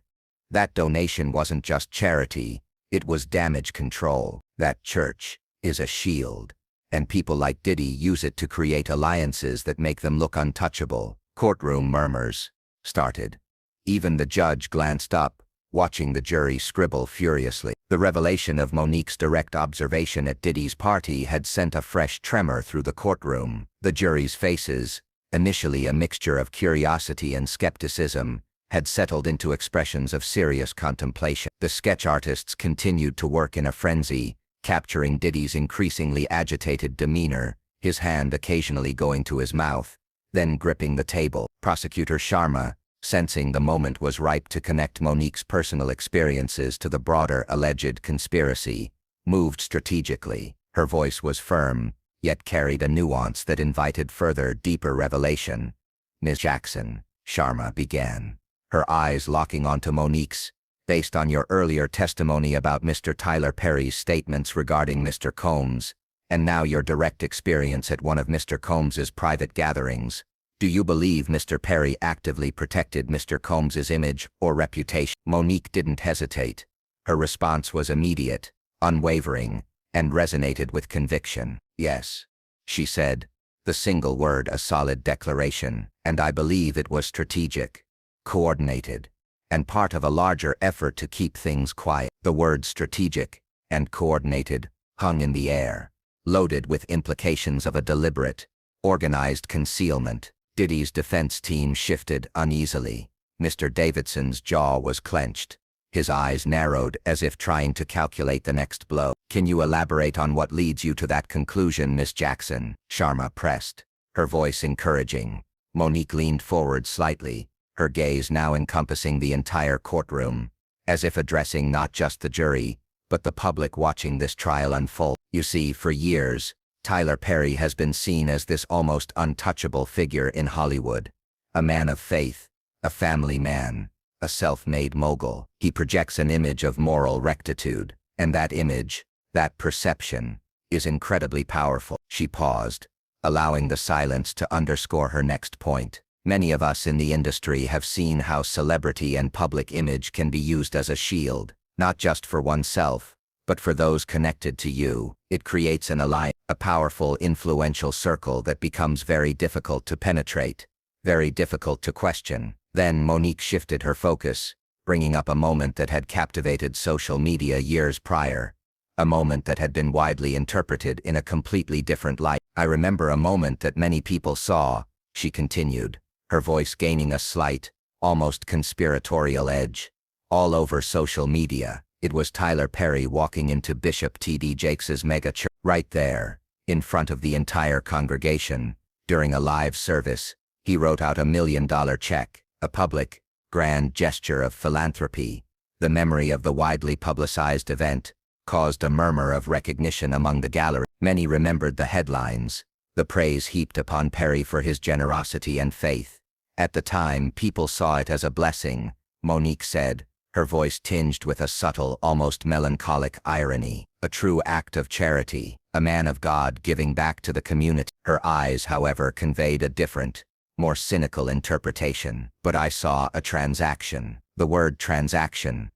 Speaker 1: That donation wasn't just charity, it was damage control. That church is a shield, and people like Diddy use it to create alliances that make them look untouchable. Courtroom murmurs started. Even the judge glanced up, watching the jury scribble furiously. The revelation of Monique's direct observation at Diddy's party had sent a fresh tremor through the courtroom. The jury's faces, initially a mixture of curiosity and skepticism, had settled into expressions of serious contemplation. The sketch artists continued to work in a frenzy, capturing Diddy's increasingly agitated demeanor, his hand occasionally going to his mouth, then gripping the table. Prosecutor Sharma, sensing the moment was ripe to connect Monique's personal experiences to the broader alleged conspiracy, moved strategically. Her voice was firm, yet carried a nuance that invited further, deeper revelation. Ms. Jackson, Sharma began, her eyes locking onto Monique's. Based on your earlier testimony about Mr. Tyler Perry's statements regarding Mr. Combs, and now your direct experience at one of Mr. Combs's private gatherings, do you believe Mr. Perry actively protected Mr. Combs's image or reputation? Monique didn't hesitate. Her response was immediate, unwavering, and resonated with conviction. Yes, she said, the single word a solid declaration, and I believe it was strategic, coordinated, and part of a larger effort to keep things quiet. The words strategic and coordinated hung in the air, loaded with implications of a deliberate, organized concealment. Diddy's defense team shifted uneasily. Mr. Davidson's jaw was clenched, his eyes narrowed as if trying to calculate the next blow.
Speaker 2: Can you elaborate on what leads you to that conclusion, Miss Jackson? Sharma pressed, her voice encouraging. Monique leaned forward slightly, her gaze now encompassing the entire courtroom, as if addressing not just the jury, but the public watching this trial unfold. You see, for years, Tyler Perry has been seen as this almost untouchable figure in Hollywood. A man of faith, a family man, a self-made mogul. He projects an image of moral rectitude, and that image, that perception, is incredibly powerful. She paused, allowing the silence to underscore her next point. Many of us in the industry have seen how celebrity and public image can be used as a shield, not just for oneself, but for those connected to you. It creates an alliance, a powerful, influential circle that becomes very difficult to penetrate, very difficult to question. Then Monique shifted her focus, bringing up a moment that had captivated social media years prior, a moment that had been widely interpreted in a completely different light. I remember a moment that many people saw, she continued, her voice gaining a slight, almost conspiratorial edge. All over social media, it was Tyler Perry walking into Bishop T.D. Jakes' mega church. Right there, in front of the entire congregation, during a live service, he wrote out $1 million check, a public, grand gesture of philanthropy. The memory of the widely publicized event caused a murmur of recognition among the gallery. Many remembered the headlines, the praise heaped upon Perry for his generosity and faith. At the time, people saw it as a blessing, Monique said, her voice tinged with a subtle, almost melancholic irony. A true act of charity, a man of God giving back to the community. Her eyes, however, conveyed a different, more cynical interpretation. But I saw a transaction. The word transaction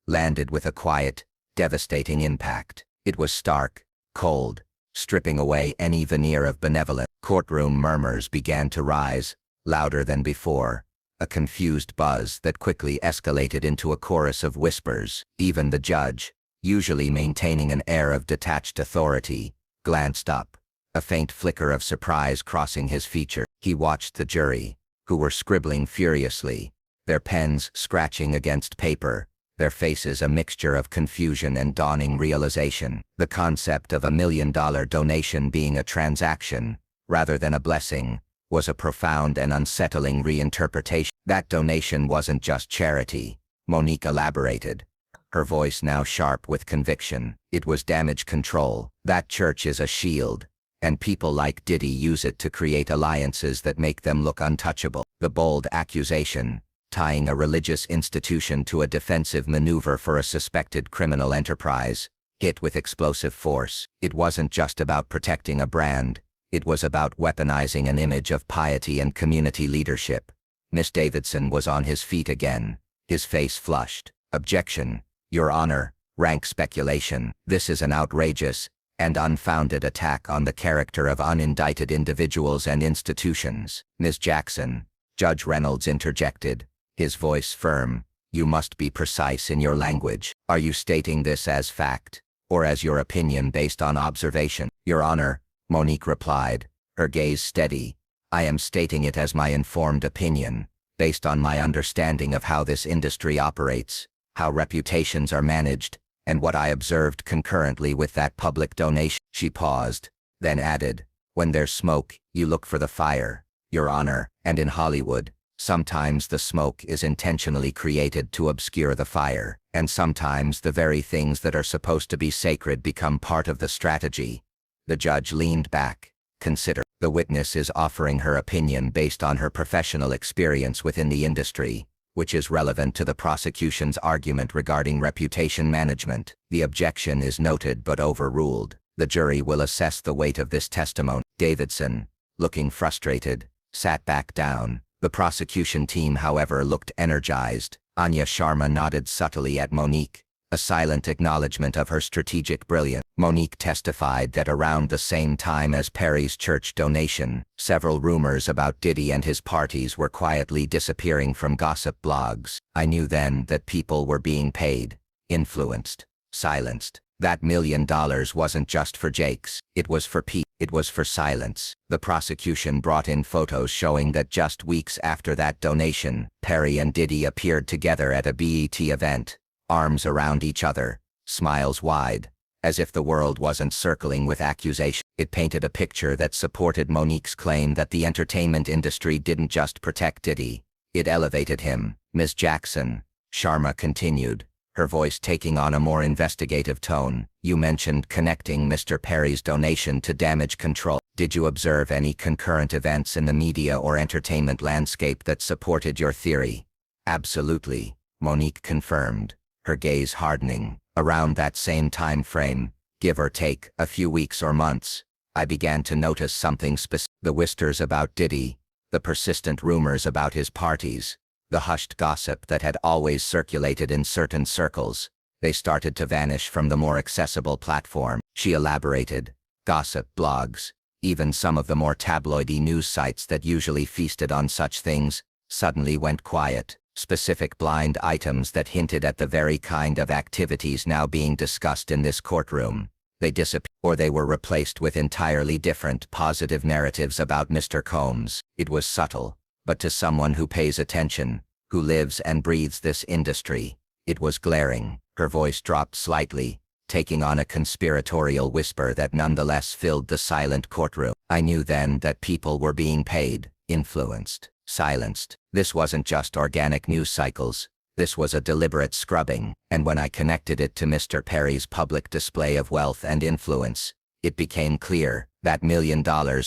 Speaker 2: landed with a quiet, devastating impact. It was stark, cold, stripping away any veneer of benevolence. Courtroom murmurs began to rise, louder than before, a confused buzz that quickly escalated into a chorus of whispers. Even the judge, usually maintaining an air of detached authority, glanced up, a faint flicker of surprise crossing his features. He watched the jury, who were scribbling furiously, their pens scratching against paper, their faces a mixture of confusion and dawning realization. The concept of $1 million donation being a transaction, rather than a blessing, was a profound and unsettling reinterpretation. That donation wasn't just charity, Monique elaborated, her voice now sharp with conviction. It was damage control. That church is a shield, and people like Diddy use it to create alliances that make them look untouchable. The bold accusation, tying a religious institution to a defensive maneuver for a suspected criminal enterprise, hit with explosive force. It wasn't just about protecting a brand, it was about weaponizing an image of piety and community leadership. Miss Davidson was on his feet again, his face flushed. Objection, Your Honor, rank speculation. This is an outrageous and unfounded attack on the character of unindicted individuals and institutions. Ms. Jackson, Judge Reynolds interjected, his voice firm, you must be precise in your language. Are you stating this as fact, or as your opinion based on observation? Your Honor, Monique replied, her gaze steady, I am stating it as my informed opinion, based on my understanding of how this industry operates, how reputations are managed, and what I observed concurrently with that public donation. She paused, then added, when there's smoke, you look for the fire, Your Honor, and in Hollywood, sometimes the smoke is intentionally created to obscure the fire, and sometimes the very things that are supposed to be sacred become part of the strategy. The judge leaned back, consider. The witness is offering her opinion based on her professional experience within the industry, which is relevant to the prosecution's argument regarding reputation management. The objection is noted but overruled. The jury will assess the weight of this testimony. Davidson, looking frustrated, sat back down. The prosecution team, however, looked energized. Anya Sharma nodded subtly at Monique, a silent acknowledgement of her strategic brilliance. Monique testified that around the same time as Perry's church donation, several rumors about Diddy and his parties were quietly disappearing from gossip blogs. I knew then that people were being paid, influenced, silenced. That $1 million wasn't just for Jakes, it was for peace, it was for silence. The prosecution brought in photos showing that just weeks after that donation, Perry and Diddy appeared together at a BET event, arms around each other, smiles wide, as if the world wasn't circling with accusation. It painted a picture that supported Monique's claim that the entertainment industry didn't just protect Diddy, it elevated him. Ms. Jackson, Sharma continued, her voice taking on a more investigative tone, you mentioned connecting Mr. Perry's donation to damage control. Did you observe any concurrent events in the media or entertainment landscape that supported your theory? Absolutely, Monique confirmed, her gaze hardening. Around that same time frame, give or take a few weeks or months, I began to notice something specific. The whispers about Diddy, the persistent rumors about his parties, the hushed gossip that had always circulated in certain circles, they started to vanish from the more accessible platform. She elaborated, gossip blogs, even some of the more tabloidy news sites that usually feasted on such things, suddenly went quiet. Specific blind items that hinted at the very kind of activities now being discussed in this courtroom. They disappeared, or they were replaced with entirely different positive narratives about Mr. Combs. It was subtle, but to someone who pays attention, who lives and breathes this industry, it was glaring. Her voice dropped slightly, taking on a conspiratorial whisper that nonetheless filled the silent courtroom. I knew then that people were being paid, influenced, silenced. This wasn't just organic news cycles, this was a deliberate scrubbing, and when I connected it to Mr. Perry's public display of wealth and influence, it became clear that $1 million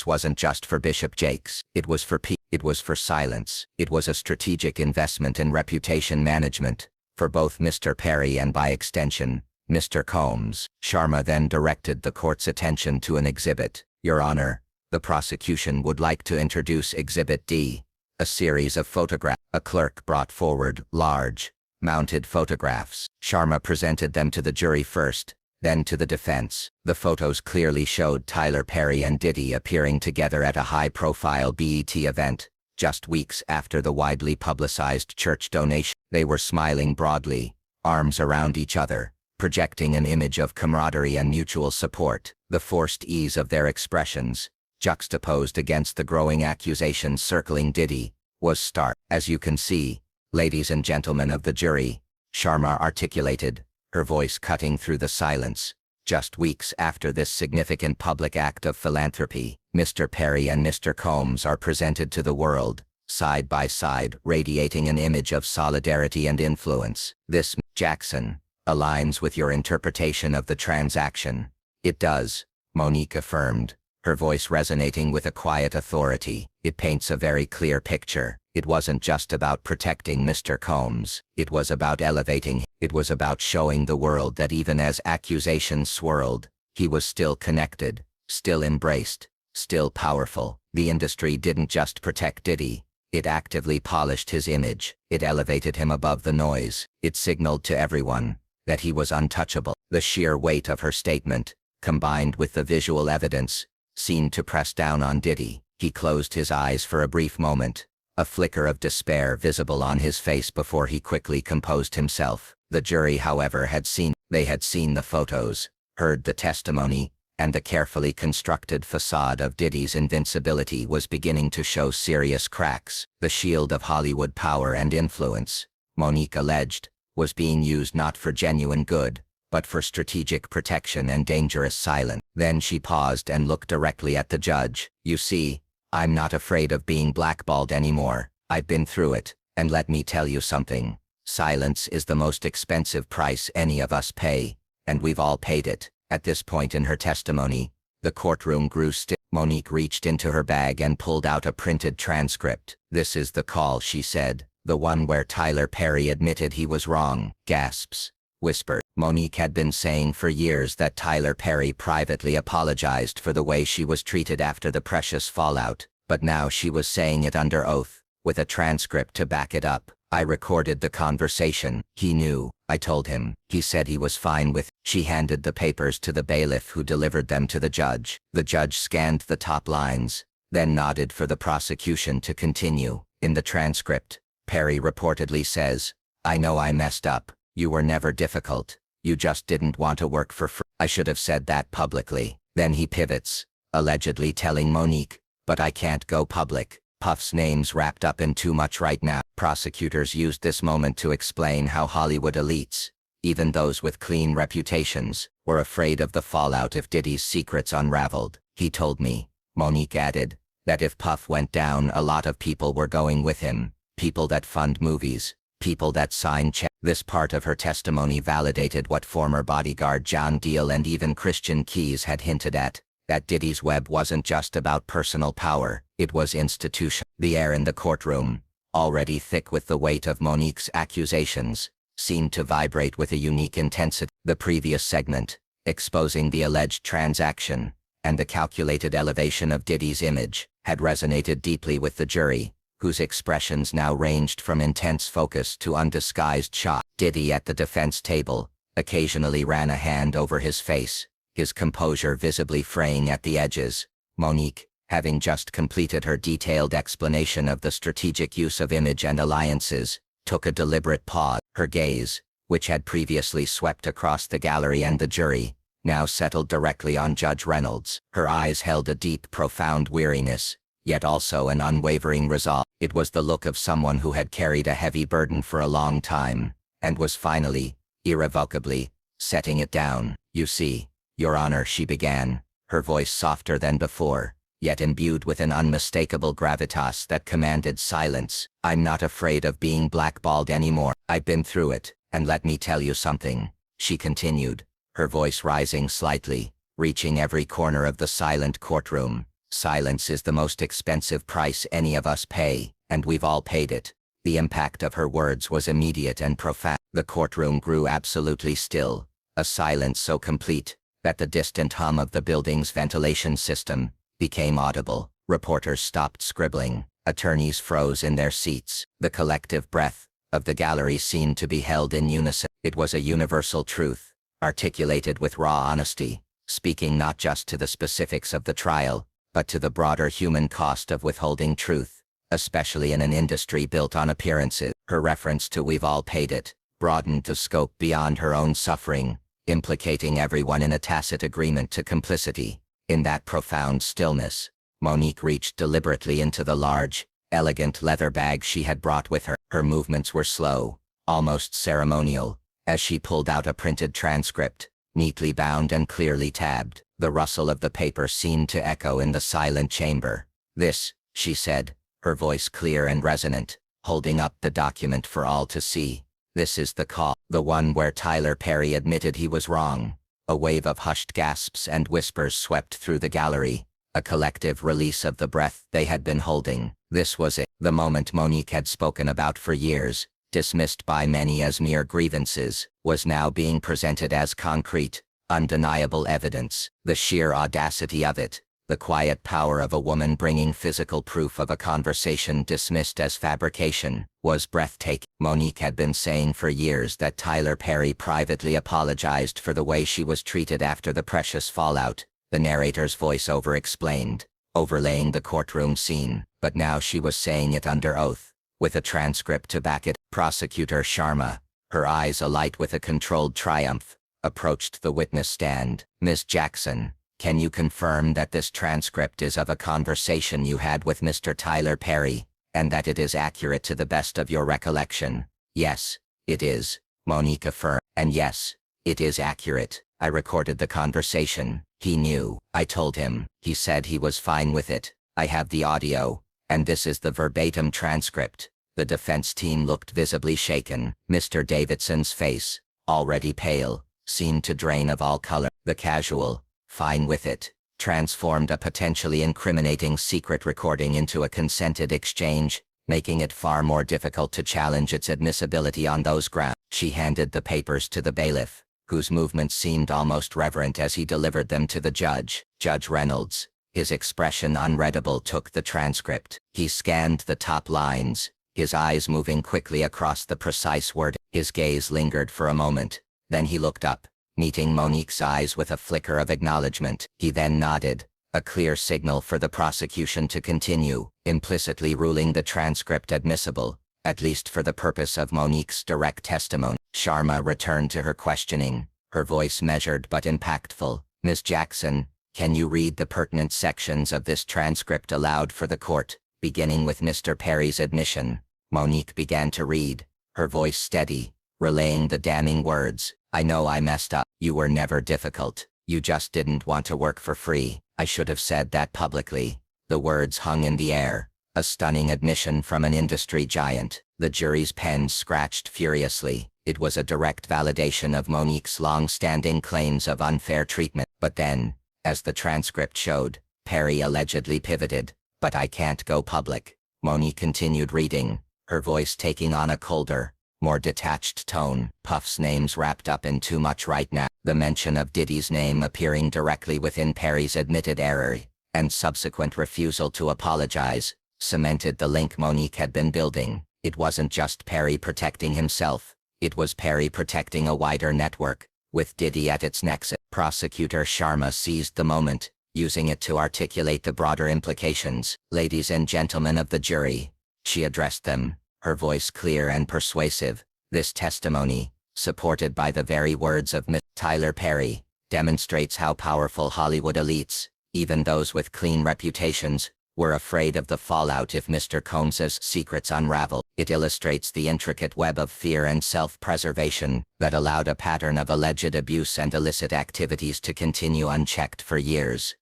Speaker 2: wasn't just for Bishop Jakes. It was for it was for silence. It was a strategic investment in reputation management, for both Mr. Perry and by extension, Mr. Combs. Sharma then directed the court's attention to an exhibit. Your Honor, the prosecution would like to introduce Exhibit D, a series of photographs. A clerk brought forward large, mounted photographs. Sharma presented them to the jury first, then to the defense. The photos clearly showed Tyler Perry and Diddy appearing together at a high-profile BET event, just weeks after the widely publicized church donation. They were smiling broadly, arms around each other, projecting an image of camaraderie and mutual support. The forced ease of their expressions, juxtaposed against the growing accusations circling Diddy, was stark. As you can see, ladies and gentlemen of the jury, Sharma articulated, her voice cutting through the silence, just weeks after this significant public act of philanthropy, Mr. Perry and Mr. Combs are presented to the world, side by side, radiating an image of solidarity and influence. This, Jackson, aligns with your interpretation of the transaction. It does, Monique affirmed, her voice resonating with a quiet authority. It paints a very clear picture. It wasn't just about protecting Mr. Combs. It was about elevating him. It was about showing the world that even as accusations swirled, he was still connected, still embraced, still powerful. The industry didn't just protect Diddy. It actively polished his image. It elevated him above the noise. It signaled to everyone that he was untouchable. The sheer weight of her statement, combined with the visual evidence, seemed to press down on Diddy. He closed his eyes for a brief moment, a flicker of despair visible on his face before he quickly composed himself. The jury, however, had seen the photos, heard the testimony, and the carefully constructed facade of Diddy's invincibility was beginning to show serious cracks. The shield of Hollywood power and influence, Monique alleged, was being used not for genuine good, but for strategic protection and dangerous silence. Then she paused and looked directly at the judge. You see, I'm not afraid of being blackballed anymore. I've been through it, and let me tell you something. Silence is the most expensive price any of us pay, and we've all paid it. At this point in her testimony, the courtroom grew still. Monique reached into her bag and pulled out a printed transcript. This is the call, she said, the one where Tyler Perry admitted he was wrong. Gasps. Whispered. Monique had been saying for years that Tyler Perry privately apologized for the way she was treated after the Precious fallout, but now she was saying it under oath, with a transcript to back it up. I recorded the conversation. He knew. I told him. He said he was fine with. She handed the papers to the bailiff who delivered them to the judge. The judge scanned the top lines, then nodded for the prosecution to continue. In the transcript, Perry reportedly says, I know I messed up. You were never difficult. You just didn't want to work for free. I should have said that publicly. Then he pivots, allegedly telling Monique, but I can't go public. Puff's name's wrapped up in too much right now. Prosecutors used this moment to explain how Hollywood elites, even those with clean reputations, were afraid of the fallout if Diddy's secrets unraveled. He told me, Monique added, that if Puff went down, a lot of people were going with him. People that fund movies, people that sign checks. This part of her testimony validated what former bodyguard John Deal and even Christian Keys had hinted at, that Diddy's web wasn't just about personal power, it was institutional. The air in the courtroom, already thick with the weight of Monique's accusations, seemed to vibrate with a unique intensity. The previous segment, exposing the alleged transaction, and the calculated elevation of Diddy's image, had resonated deeply with the jury, whose expressions now ranged from intense focus to undisguised shock. Diddy at the defense table occasionally ran a hand over his face, his composure visibly fraying at the edges. Monique, having just completed her detailed explanation of the strategic use of image and alliances, took a deliberate pause. Her gaze, which had previously swept across the gallery and the jury, now settled directly on Judge Reynolds. Her eyes held a deep, profound weariness, yet also an unwavering resolve. It was the look of someone who had carried a heavy burden for a long time, and was finally, irrevocably, setting it down. You see, Your Honor, she began, her voice softer than before, yet imbued with an unmistakable gravitas that commanded silence. I'm not afraid of being blackballed anymore. I've been through it, and let me tell you something, she continued, her voice rising slightly, reaching every corner of the silent courtroom. Silence is the most expensive price any of us pay, and we've all paid it. The impact of her words was immediate and profound. The courtroom grew absolutely still, a silence so complete that the distant hum of the building's ventilation system became audible. Reporters stopped scribbling, attorneys froze in their seats. The collective breath of the gallery seemed to be held in unison. It was a universal truth, articulated with raw honesty, speaking not just to the specifics of the trial, but to the broader human cost of withholding truth, especially in an industry built on appearances. Her reference to "we've all paid it" broadened the scope beyond her own suffering, implicating everyone in a tacit agreement to complicity. In that profound stillness, Monique reached deliberately into the large, elegant leather bag she had brought with her. Her movements were slow, almost ceremonial, as she pulled out a printed transcript, neatly bound and clearly tabbed. The rustle of the paper seemed to echo in the silent chamber. "This," she said, her voice clear and resonant, holding up the document for all to see. "This is the call, the one where Tyler Perry admitted he was wrong." A wave of hushed gasps and whispers swept through the gallery, a collective release of the breath they had been holding. This was it, the moment Monique had spoken about for years, dismissed by many as mere grievances, was now being presented as concrete, undeniable evidence. The sheer audacity of it, the quiet power of a woman bringing physical proof of a conversation dismissed as fabrication, was breathtaking. Monique had been saying for years that Tyler Perry privately apologized for the way she was treated after the Precious fallout, the narrator's voiceover explained, overlaying the courtroom scene. But now she was saying it under oath, with a transcript to back it. Prosecutor Sharma, her eyes alight with a controlled triumph, approached the witness stand. "Ms. Jackson, can you confirm that this transcript is of a conversation you had with Mr. Tyler Perry, and that it is accurate to the best of your recollection?" "Yes, it is," Monique affirmed. "And yes, it is accurate. I recorded the conversation. He knew. I told him. He said he was fine with it. I have the audio, and this is the verbatim transcript." The defense team looked visibly shaken. Mr. Davidson's face, already pale, seemed to drain of all color. The casual, "fine with it," transformed a potentially incriminating secret recording into a consented exchange, making it far more difficult to challenge its admissibility on those grounds. She handed the papers to the bailiff, whose movements seemed almost reverent as he delivered them to the judge. Judge Reynolds, his expression unreadable, took the transcript. He scanned the top lines, his eyes moving quickly across the precise word. His gaze lingered for a moment, then he looked up, meeting Monique's eyes with a flicker of acknowledgement. He then nodded, a clear signal for the prosecution to continue, implicitly ruling the transcript admissible, at least for the purpose of Monique's direct testimony. Sharma returned to her questioning, her voice measured but impactful. "Ms. Jackson, can you read the pertinent sections of this transcript aloud for the court, beginning with Mr. Perry's admission?" Monique began to read, her voice steady, relaying the damning words. I know I messed up. You were never difficult. You just didn't want to work for free. I should have said that publicly. The words hung in the air. A stunning admission from an industry giant. The jury's pens scratched furiously. It was a direct validation of Monique's long-standing claims of unfair treatment. But then, as the transcript showed, Perry allegedly pivoted. But I can't go public. Monique continued reading, her voice taking on a colder, more detached tone. Puff's name's wrapped up in too much right now. The mention of Diddy's name appearing directly within Perry's admitted error, and subsequent refusal to apologize, cemented the link Monique had been building. It wasn't just Perry protecting himself. It was Perry protecting a wider network, with Diddy at its nexus. Prosecutor Sharma seized the moment, using it to articulate the broader implications. Ladies and gentlemen of the jury, she addressed them, her voice clear and persuasive. This testimony, supported by the very words of Ms. Tyler Perry, demonstrates how powerful Hollywood elites, even those with clean reputations, were afraid of the fallout if Mr. Combs's secrets unraveled. It illustrates the intricate web of fear and self-preservation that allowed a pattern of alleged abuse and illicit activities to continue unchecked for years.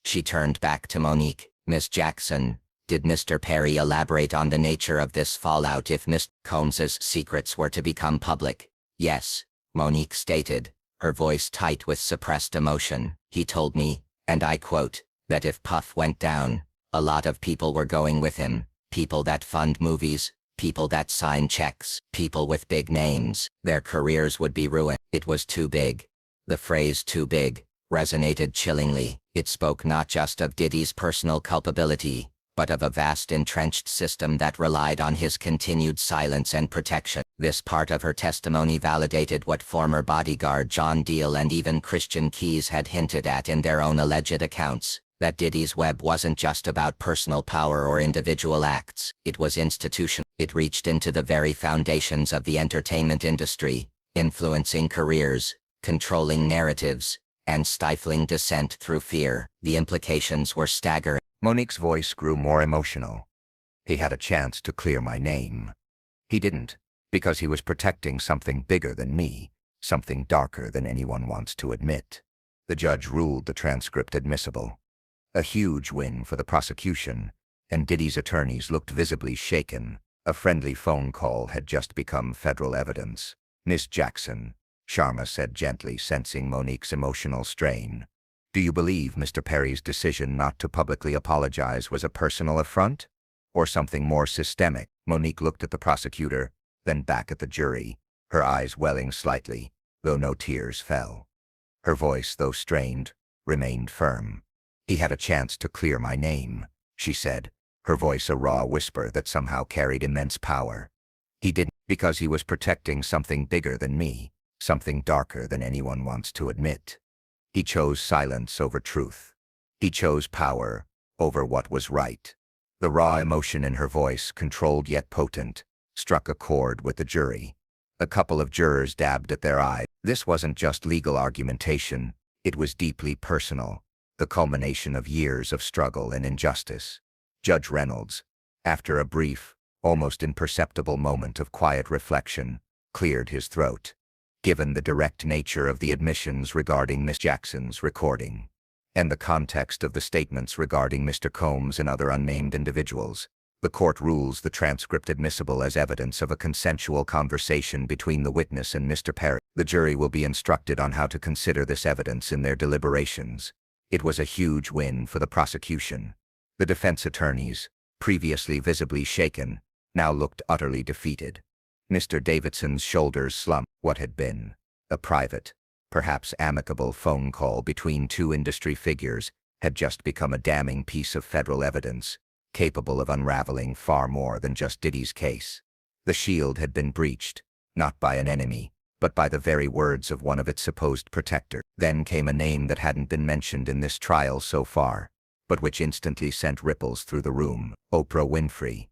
Speaker 2: She turned back to Monique. Miss Jackson, did Mr. Perry elaborate on the nature of this fallout if Mr. Combs's secrets were to become public? Yes, Monique stated, her voice tight with suppressed emotion. He told me, and I quote, that if Puff went down, a lot of people were going with him. People that fund movies, people that sign checks, people with big names. Their careers would be ruined. It was too big. The phrase "too big" resonated chillingly. It spoke not just of Diddy's personal culpability, but of a vast entrenched system that relied on his continued silence and protection. This part of her testimony validated what former bodyguard John Deal and even Christian Keys had hinted at in their own alleged accounts, that Diddy's web wasn't just about personal power or individual acts. It was institutional. It reached into the very foundations of the entertainment industry, influencing careers, controlling narratives, and stifling dissent through fear. The implications were staggering.
Speaker 1: Monique's voice grew more emotional. He had a chance to clear my name. He didn't, because he was protecting something bigger than me, something darker than anyone wants to admit. The judge ruled the transcript admissible. A huge win for the prosecution, and Diddy's attorneys looked visibly shaken. A friendly phone call had just become federal evidence. Miss Jackson, Sharma said gently, sensing Monique's emotional strain. Do you believe Mr. Perry's decision not to publicly apologize was a personal affront? Or something more systemic? Monique looked at the prosecutor, then back at the jury, her eyes welling slightly, though no tears fell. Her voice, though strained, remained firm. He had a chance to clear my name, she said, her voice a raw whisper that somehow carried immense power. He didn't, because he was protecting something bigger than me, something darker than anyone wants to admit. He chose silence over truth. He chose power over what was right. The raw emotion in her voice, controlled yet potent, struck a chord with the jury. A couple of jurors dabbed at their eyes. This wasn't just legal argumentation, it was deeply personal, the culmination of years of struggle and injustice. Judge Reynolds, after a brief, almost imperceptible moment of quiet reflection, cleared his throat. Given the direct nature of the admissions regarding Miss Jackson's recording, and the context of the statements regarding Mr. Combs and other unnamed individuals, the court rules the transcript admissible as evidence of a consensual conversation between the witness and Mr. Perry. The jury will be instructed on how to consider this evidence in their deliberations. It was a huge win for the prosecution. The defense attorneys, previously visibly shaken, now looked utterly defeated. Mr. Davidson's shoulders slumped. What had been a private, perhaps amicable phone call between two industry figures had just become a damning piece of federal evidence, capable of unraveling far more than just Diddy's case. The shield had been breached, not by an enemy, but by the very words of one of its supposed protectors. Then came a name that hadn't been mentioned in this trial so far, but which instantly sent ripples through the room: Oprah Winfrey.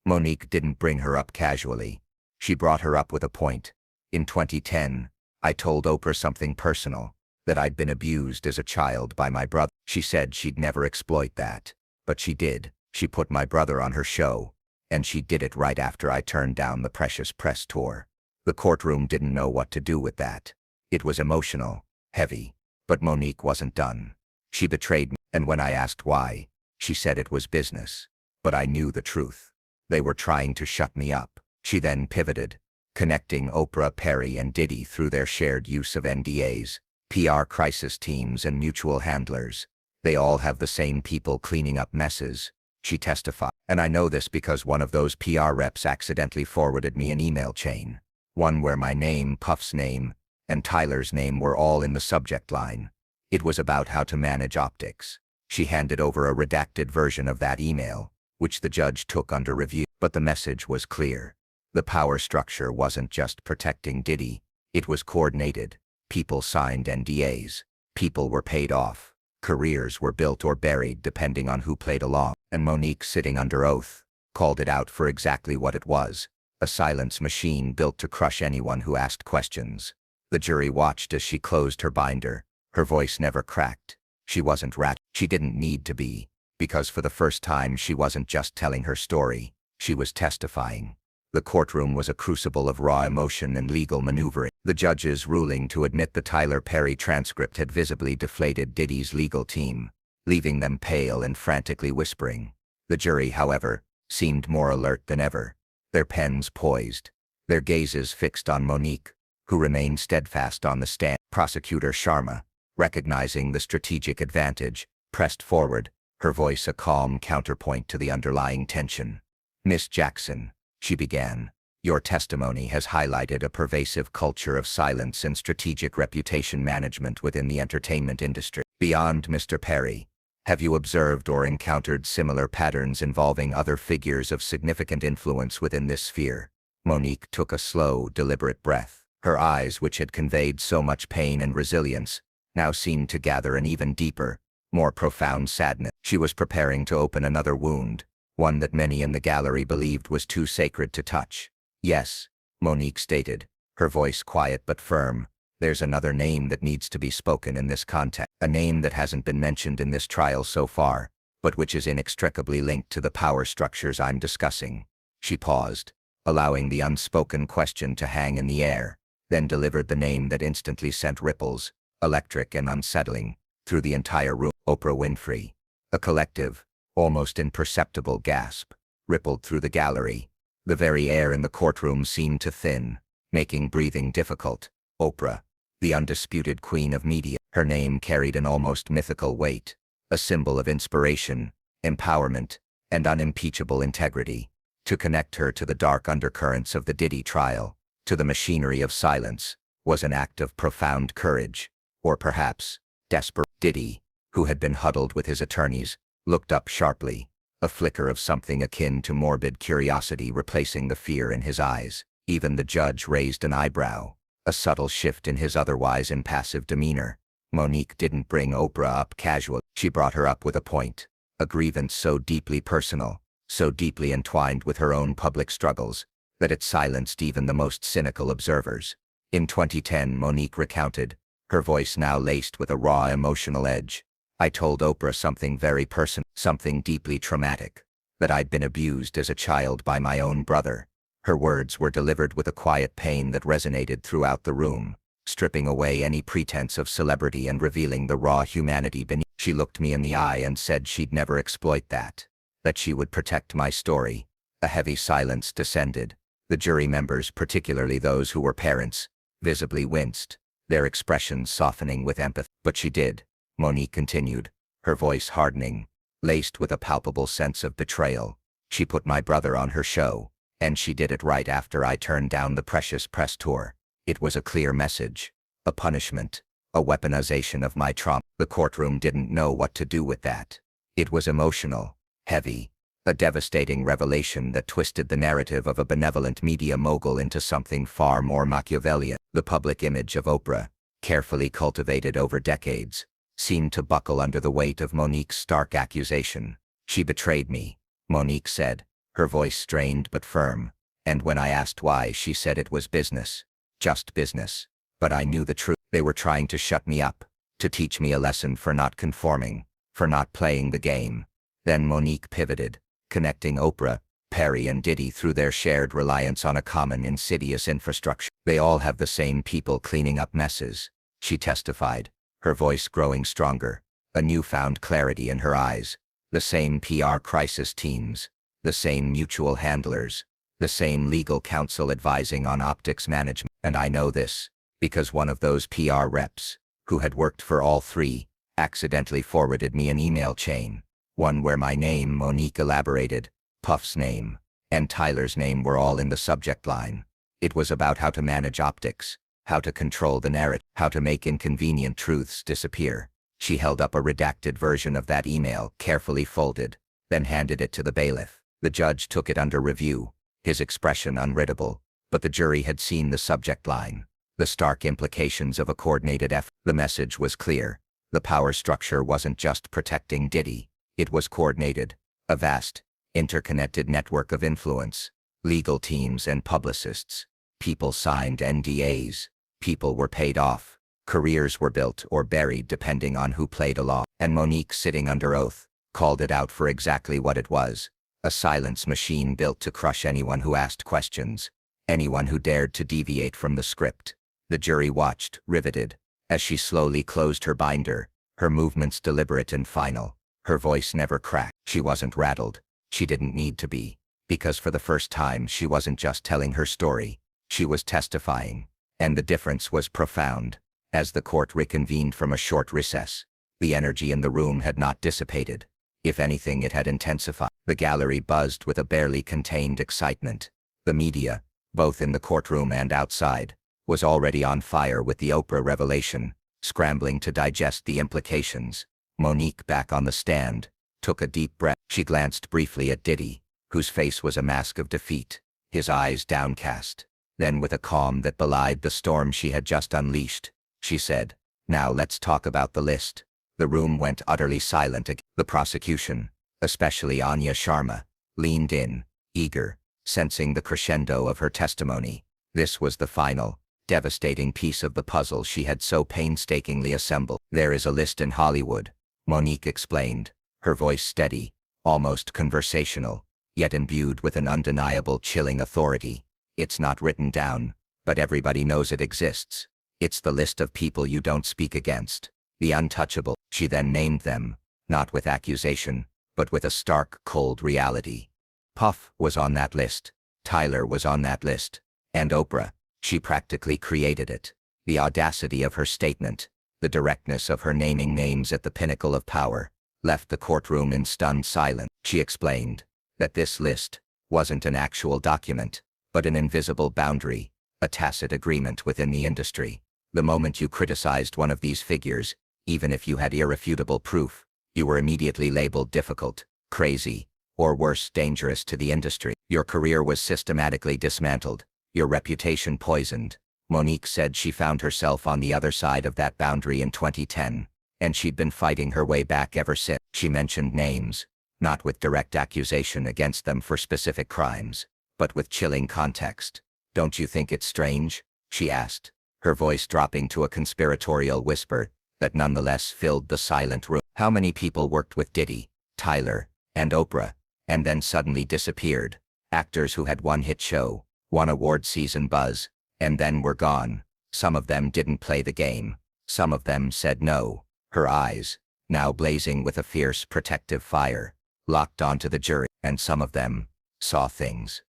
Speaker 1: Monique didn't bring her up casually. She brought her up with a point. In 2010, I told Oprah something personal, that I'd been abused as a child by my brother. She said she'd never exploit that, but she did. She put my brother on her show, and she did it right after I turned down the Precious Press tour. The courtroom didn't know what to do with that. It was emotional, heavy, but Monique wasn't done. She betrayed me, and when I asked why, she said it was business. But I knew the truth. They were trying to shut me up. She then pivoted, connecting Oprah, Perry, and Diddy through their shared use of NDAs, PR crisis teams, and mutual handlers. They all have the same people cleaning up messes, she testified. And I know this because one of those PR reps accidentally forwarded me an email chain. One where my name, Puff's name, and Tyler's name were all in the subject line. It was about how to manage optics. She handed over a redacted version of that email, which the judge took under review. But the message was clear. The power structure wasn't just protecting Diddy, it was coordinated. People signed NDAs. People were paid off. Careers were built or buried depending on who played along. And Monique, sitting under oath, called it out for exactly what it was: a silence machine built to crush anyone who asked questions. The jury watched as she closed her binder. Her voice never cracked. She wasn't she didn't need to be, because for the first time she wasn't just telling her story, she was testifying. The courtroom was a crucible of raw emotion and legal maneuvering. The judge's ruling to admit the Tyler Perry transcript had visibly deflated Diddy's legal team, leaving them pale and frantically whispering. The jury, however, seemed more alert than ever, their pens poised, their gazes fixed on Monique, who remained steadfast on the stand. Prosecutor Sharma, recognizing the strategic advantage, pressed forward, her voice a calm counterpoint to the underlying tension. "Miss Jackson," she began, "your testimony has highlighted a pervasive culture of silence and strategic reputation management within the entertainment industry. Beyond Mr. Perry, have you observed or encountered similar patterns involving other figures of significant influence within this sphere?" Monique took a slow, deliberate breath. Her eyes, which had conveyed so much pain and resilience, now seemed to gather an even deeper, more profound sadness. She was preparing to open another wound, one that many in the gallery believed was too sacred to touch. "Yes," Monique stated, her voice quiet but firm, "there's another name that needs to be spoken in this context. A name that hasn't been mentioned in this trial so far, but which is inextricably linked to the power structures I'm discussing." She paused, allowing the unspoken question to hang in the air, then delivered the name that instantly sent ripples, electric and unsettling, through the entire room. Oprah Winfrey. A collective, almost imperceptible gasp rippled through the gallery. The very air in the courtroom seemed to thin, making breathing difficult. Oprah, the undisputed queen of media. Her name carried an almost mythical weight, a symbol of inspiration, empowerment, and unimpeachable integrity. To connect her to the dark undercurrents of the Diddy trial, to the machinery of silence, was an act of profound courage, or perhaps desperate. Diddy, who had been huddled with his attorneys, looked up sharply, a flicker of something akin to morbid curiosity replacing the fear in his eyes. Even the judge raised an eyebrow, a subtle shift in his otherwise impassive demeanor. Monique didn't bring Oprah up casually. She brought her up with a point, a grievance so deeply personal, so deeply entwined with her own public struggles, that it silenced even the most cynical observers. In 2010, Monique recounted, her voice now laced with a raw emotional edge. "I told Oprah something very personal, something deeply traumatic, that I'd been abused as a child by my own brother." Her words were delivered with a quiet pain that resonated throughout the room, stripping away any pretense of celebrity and revealing the raw humanity beneath. She looked me in the eye and said she'd never exploit that she would protect my story. A heavy silence descended. The jury members, particularly those who were parents, visibly winced, their expressions softening with empathy. "But she did," Monique continued, her voice hardening, laced with a palpable sense of betrayal. "She put my brother on her show, and she did it right after I turned down the precious press tour. It was a clear message, a punishment, a weaponization of my trauma." The courtroom didn't know what to do with that. It was emotional, heavy, a devastating revelation that twisted the narrative of a benevolent media mogul into something far more Machiavellian. The public image of Oprah, carefully cultivated over decades, seemed to buckle under the weight of Monique's stark accusation. "She betrayed me," Monique said, her voice strained but firm, "and when I asked why, she said it was business. Just business. But I knew the truth. They were trying to shut me up, to teach me a lesson for not conforming, for not playing the game." Then Monique pivoted, connecting Oprah, Perry, and Diddy through their shared reliance on a common insidious infrastructure.
Speaker 2: They all have the same people cleaning up messes, she testified, her voice growing stronger, a newfound clarity in her eyes. The same PR crisis teams, the same mutual handlers, the same legal counsel advising on optics management. And I know this, because one of those PR reps, who had worked for all three, accidentally forwarded me an email chain, one where my name, Monique elaborated, Puff's name, and Tyler's name were all in the subject line. It was about how to manage optics, how to control the narrative, how to make inconvenient truths disappear. She held up a redacted version of that email, carefully folded, then handed it to the bailiff. The judge took it under review, his expression unreadable, but the jury had seen the subject line, the stark implications of a coordinated effort. The message was clear. The power structure wasn't just protecting Diddy, it was coordinated, a vast, interconnected network of influence, legal teams and publicists. People signed NDAs, people were paid off, careers were built or buried depending on who played along. And Monique, sitting under oath, called it out for exactly what it was, a silence machine built to crush anyone who asked questions, anyone who dared to deviate from the script. The jury watched, riveted, as she slowly closed her binder, her movements deliberate and final. Her voice never cracked. She wasn't rattled. She didn't need to be, because for the first time she wasn't just telling her story, she was testifying. And the difference was profound. As the court reconvened from a short recess, the energy in the room had not dissipated. If anything, it had intensified. The gallery buzzed with a barely contained excitement. The media, both in the courtroom and outside, was already on fire with the Oprah revelation, scrambling to digest the implications. Monique, back on the stand, took a deep breath. She glanced briefly at Diddy, whose face was a mask of defeat, his eyes downcast. Then, with a calm that belied the storm she had just unleashed, she said, "Now let's talk about the list." The room went utterly silent again. The prosecution, especially Anya Sharma, leaned in, eager, sensing the crescendo of her testimony. This was the final, devastating piece of the puzzle she had so painstakingly assembled. "There is a list in Hollywood," Monique explained, her voice steady, almost conversational, yet imbued with an undeniable chilling authority. "It's not written down, but everybody knows it exists. It's the list of people you don't speak against, the untouchable." She then named them, not with accusation, but with a stark, cold reality. Puff was on that list, Tyler was on that list, and Oprah. She practically created it. The audacity of her statement, the directness of her naming names at the pinnacle of power, left the courtroom in stunned silence. She explained that this list wasn't an actual document, but an invisible boundary, a tacit agreement within the industry. The moment you criticized one of these figures, even if you had irrefutable proof, you were immediately labeled difficult, crazy, or worse, dangerous to the industry. Your career was systematically dismantled, your reputation poisoned. Monique said she found herself on the other side of that boundary in 2010, and she'd been fighting her way back ever since. She mentioned names, not with direct accusation against them for specific crimes, but with chilling context. "Don't you think it's strange?" she asked, her voice dropping to a conspiratorial whisper that nonetheless filled the silent room. How many people worked with Diddy, Tyler, and Oprah, and then suddenly disappeared? Actors who had one hit show, one award season buzz, and then were gone. Some of them didn't play the game. Some of them said no. Her eyes, now blazing with a fierce protective fire, locked onto the jury. And some of them saw things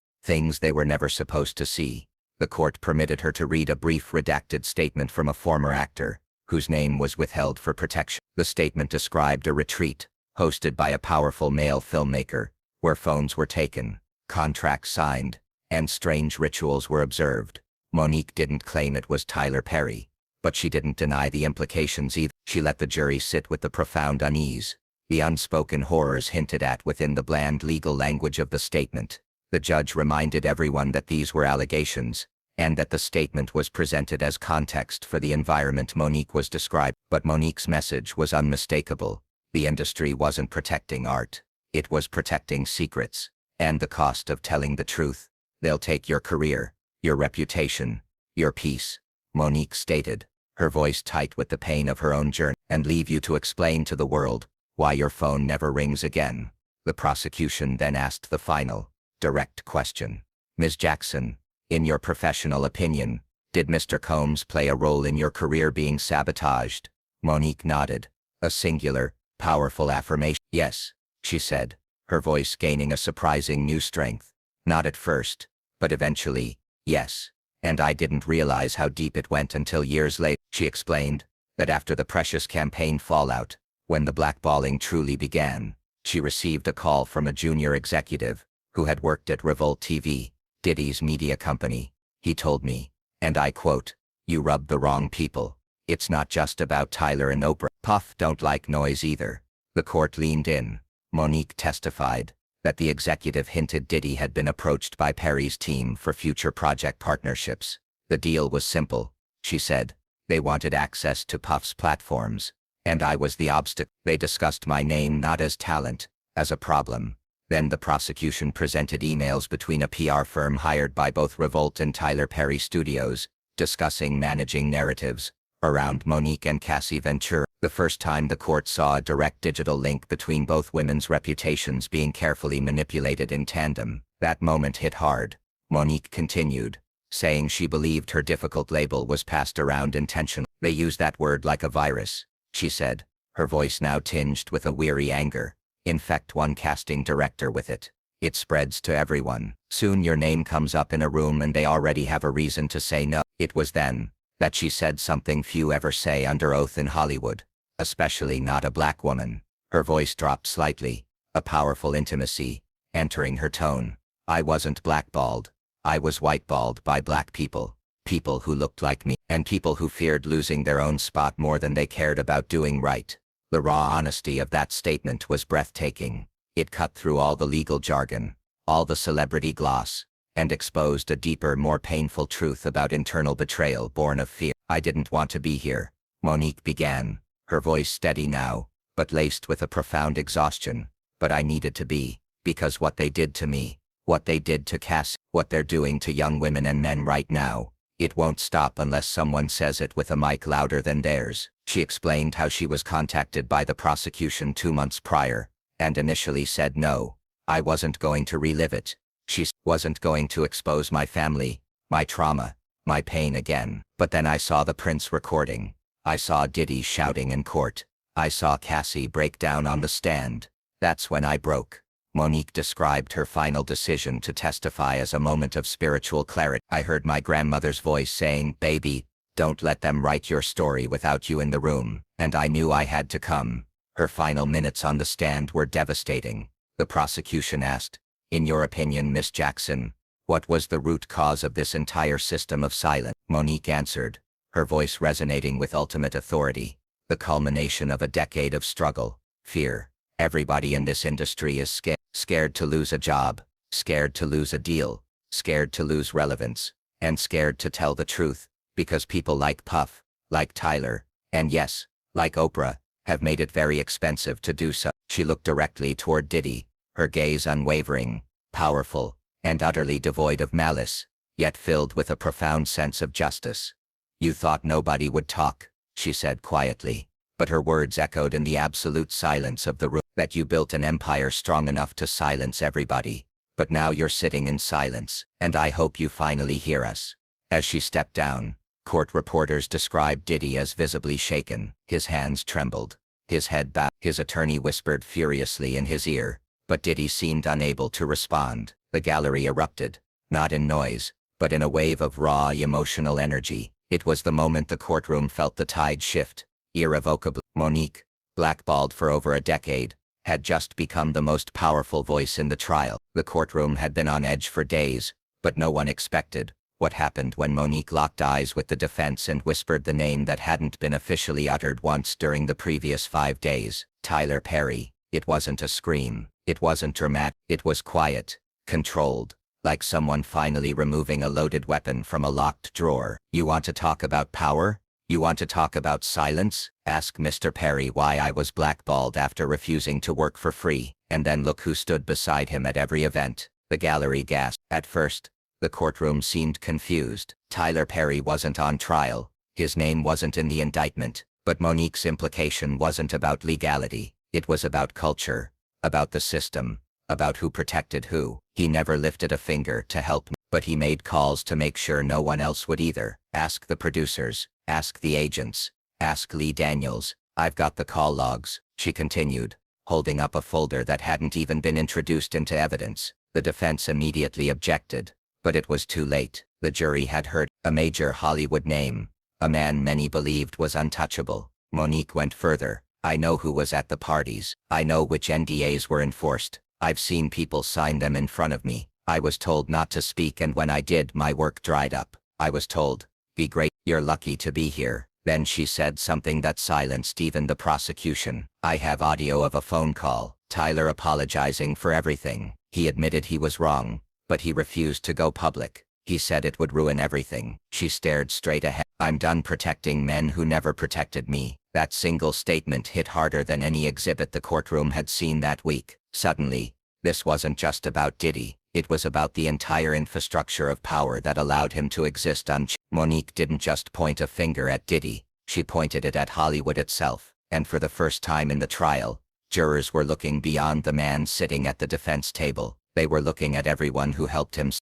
Speaker 2: they were never supposed to see. The court permitted her to read a brief redacted statement from a former actor, whose name was withheld for protection. The statement described a retreat, hosted by a powerful male filmmaker, where phones were taken, contracts signed, and strange rituals were observed. Monique didn't claim it was Tyler Perry, but she didn't deny the implications either. She let the jury sit with the profound unease, the unspoken horrors hinted at within the bland legal language of the statement. The judge reminded everyone that these were allegations, and that the statement was presented as context for the environment Monique was describing. But Monique's message was unmistakable. The industry wasn't protecting art. It was protecting secrets, and the cost of telling the truth. "They'll take your career, your reputation, your peace," Monique stated, her voice tight with the pain of her own journey, "and leave you to explain to the world why your phone never rings again." The prosecution then asked the final, direct question. "Ms. Jackson, in your professional opinion, Did Mr. Combs play a role in your career being sabotaged? Monique nodded. A singular, powerful affirmation. Yes, she said, her voice gaining a surprising new strength. Not at first, but eventually, yes. And I didn't realize how deep it went until years later. She explained that after the Precious campaign fallout, when the blackballing truly began, she received a call from a junior executive who had worked at Revolt TV, Diddy's media company. He told me, and I quote, "You rubbed the wrong people. It's not just about Tyler and Oprah. Puff don't like noise either." The court leaned in. Monique testified that the executive hinted Diddy had been approached by Perry's team for future project partnerships. The deal was simple, she said. They wanted access to Puff's platforms, and I was the obstacle. They discussed my name not as talent, as a problem. Then the prosecution presented emails between a PR firm hired by both Revolt and Tyler Perry Studios, discussing managing narratives around Monique and Cassie Ventura. The first time the court saw a direct digital link between both women's reputations being carefully manipulated in tandem, that moment hit hard. Monique continued, saying she believed her difficult label was passed around intentionally. They used that word like a virus, she said, her voice now tinged with a weary anger. Infect one casting director with it. It spreads to everyone. Soon your name comes up in a room and they already have a reason to say no. It was then that she said something few ever say under oath in Hollywood, especially not a black woman. Her voice dropped slightly, a powerful intimacy entering her tone. I wasn't blackballed. I was whiteballed by black people, people who looked like me, and people who feared losing their own spot more than they cared about doing right. The raw honesty of that statement was breathtaking. It cut through all the legal jargon, all the celebrity gloss, and exposed a deeper, more painful truth about internal betrayal born of fear. I didn't want to be here, Monique began, her voice steady now, but laced with a profound exhaustion. But I needed to be, because what they did to me, what they did to Cass, what they're doing to young women and men right now, it won't stop unless someone says it with a mic louder than theirs. She explained how she was contacted by the prosecution 2 months prior, and initially said no, I wasn't going to relive it. She wasn't going to expose my family, my trauma, my pain again. But then I saw the Prince recording. I saw Diddy shouting in court. I saw Cassie break down on the stand. That's when I broke. Monique described her final decision to testify as a moment of spiritual clarity. I heard my grandmother's voice saying, "Baby, don't let them write your story without you in the room," and I knew I had to come. Her final minutes on the stand were devastating. The prosecution asked, "In your opinion, Miss Jackson, what was the root cause of this entire system of silence?" Monique answered, her voice resonating with ultimate authority. "The culmination of a decade of struggle, fear. Everybody in this industry is scared to lose a job, scared to lose a deal, scared to lose relevance, and scared to tell the truth, because people like Puff, like Tyler, and yes, like Oprah, have made it very expensive to do so." She looked directly toward Diddy, her gaze unwavering, powerful, and utterly devoid of malice, yet filled with a profound sense of justice. "You thought nobody would talk," she said quietly, but her words echoed in the absolute silence of the room. "That you built an empire strong enough to silence everybody, but now you're sitting in silence, and I hope you finally hear us." As she stepped down, court reporters described Diddy as visibly shaken. His hands trembled, his head bowed. His attorney whispered furiously in his ear, but Diddy seemed unable to respond. The gallery erupted, not in noise, but in a wave of raw emotional energy. It was the moment the courtroom felt the tide shift, irrevocably. Monique, blackballed for over a decade, had just become the most powerful voice in the trial. The courtroom had been on edge for days, but no one expected what happened when Monique locked eyes with the defense and whispered the name that hadn't been officially uttered once during the previous 5 days. Tyler Perry. It wasn't a scream. It wasn't dramatic. It was quiet, controlled, like someone finally removing a loaded weapon from a locked drawer. "You want to talk about power? You want to talk about silence? Ask Mr. Perry why I was blackballed after refusing to work for free, and then look who stood beside him at every event." The gallery gasped. At first, the courtroom seemed confused. Tyler Perry wasn't on trial. His name wasn't in the indictment. But Monique's implication wasn't about legality. It was about culture, about the system, about who protected who. He never lifted a finger to help me. But he made calls to make sure no one else would either. Ask the producers, ask the agents, ask Lee Daniels. I've got the call logs, she continued, holding up a folder that hadn't even been introduced into evidence. The defense immediately objected, but it was too late. The jury had heard a major Hollywood name, a man many believed was untouchable. Monique went further. I know who was at the parties. I know which NDAs were enforced. I've seen people sign them in front of me. I was told not to speak, and when I did, my work dried up. I was told, be great, you're lucky to be here. Then she said something that silenced even the prosecution. I have audio of a phone call, Tyler apologizing for everything. He admitted he was wrong, but he refused to go public. He said it would ruin everything. She stared straight ahead. I'm done protecting men who never protected me. That single statement hit harder than any exhibit the courtroom had seen that week. Suddenly, this wasn't just about Diddy. It was about the entire infrastructure of power that allowed him to exist Monique didn't just point a finger at Diddy. She pointed it at Hollywood itself. And for the first time in the trial, jurors were looking beyond the man sitting at the defense table. They were looking at everyone who helped him.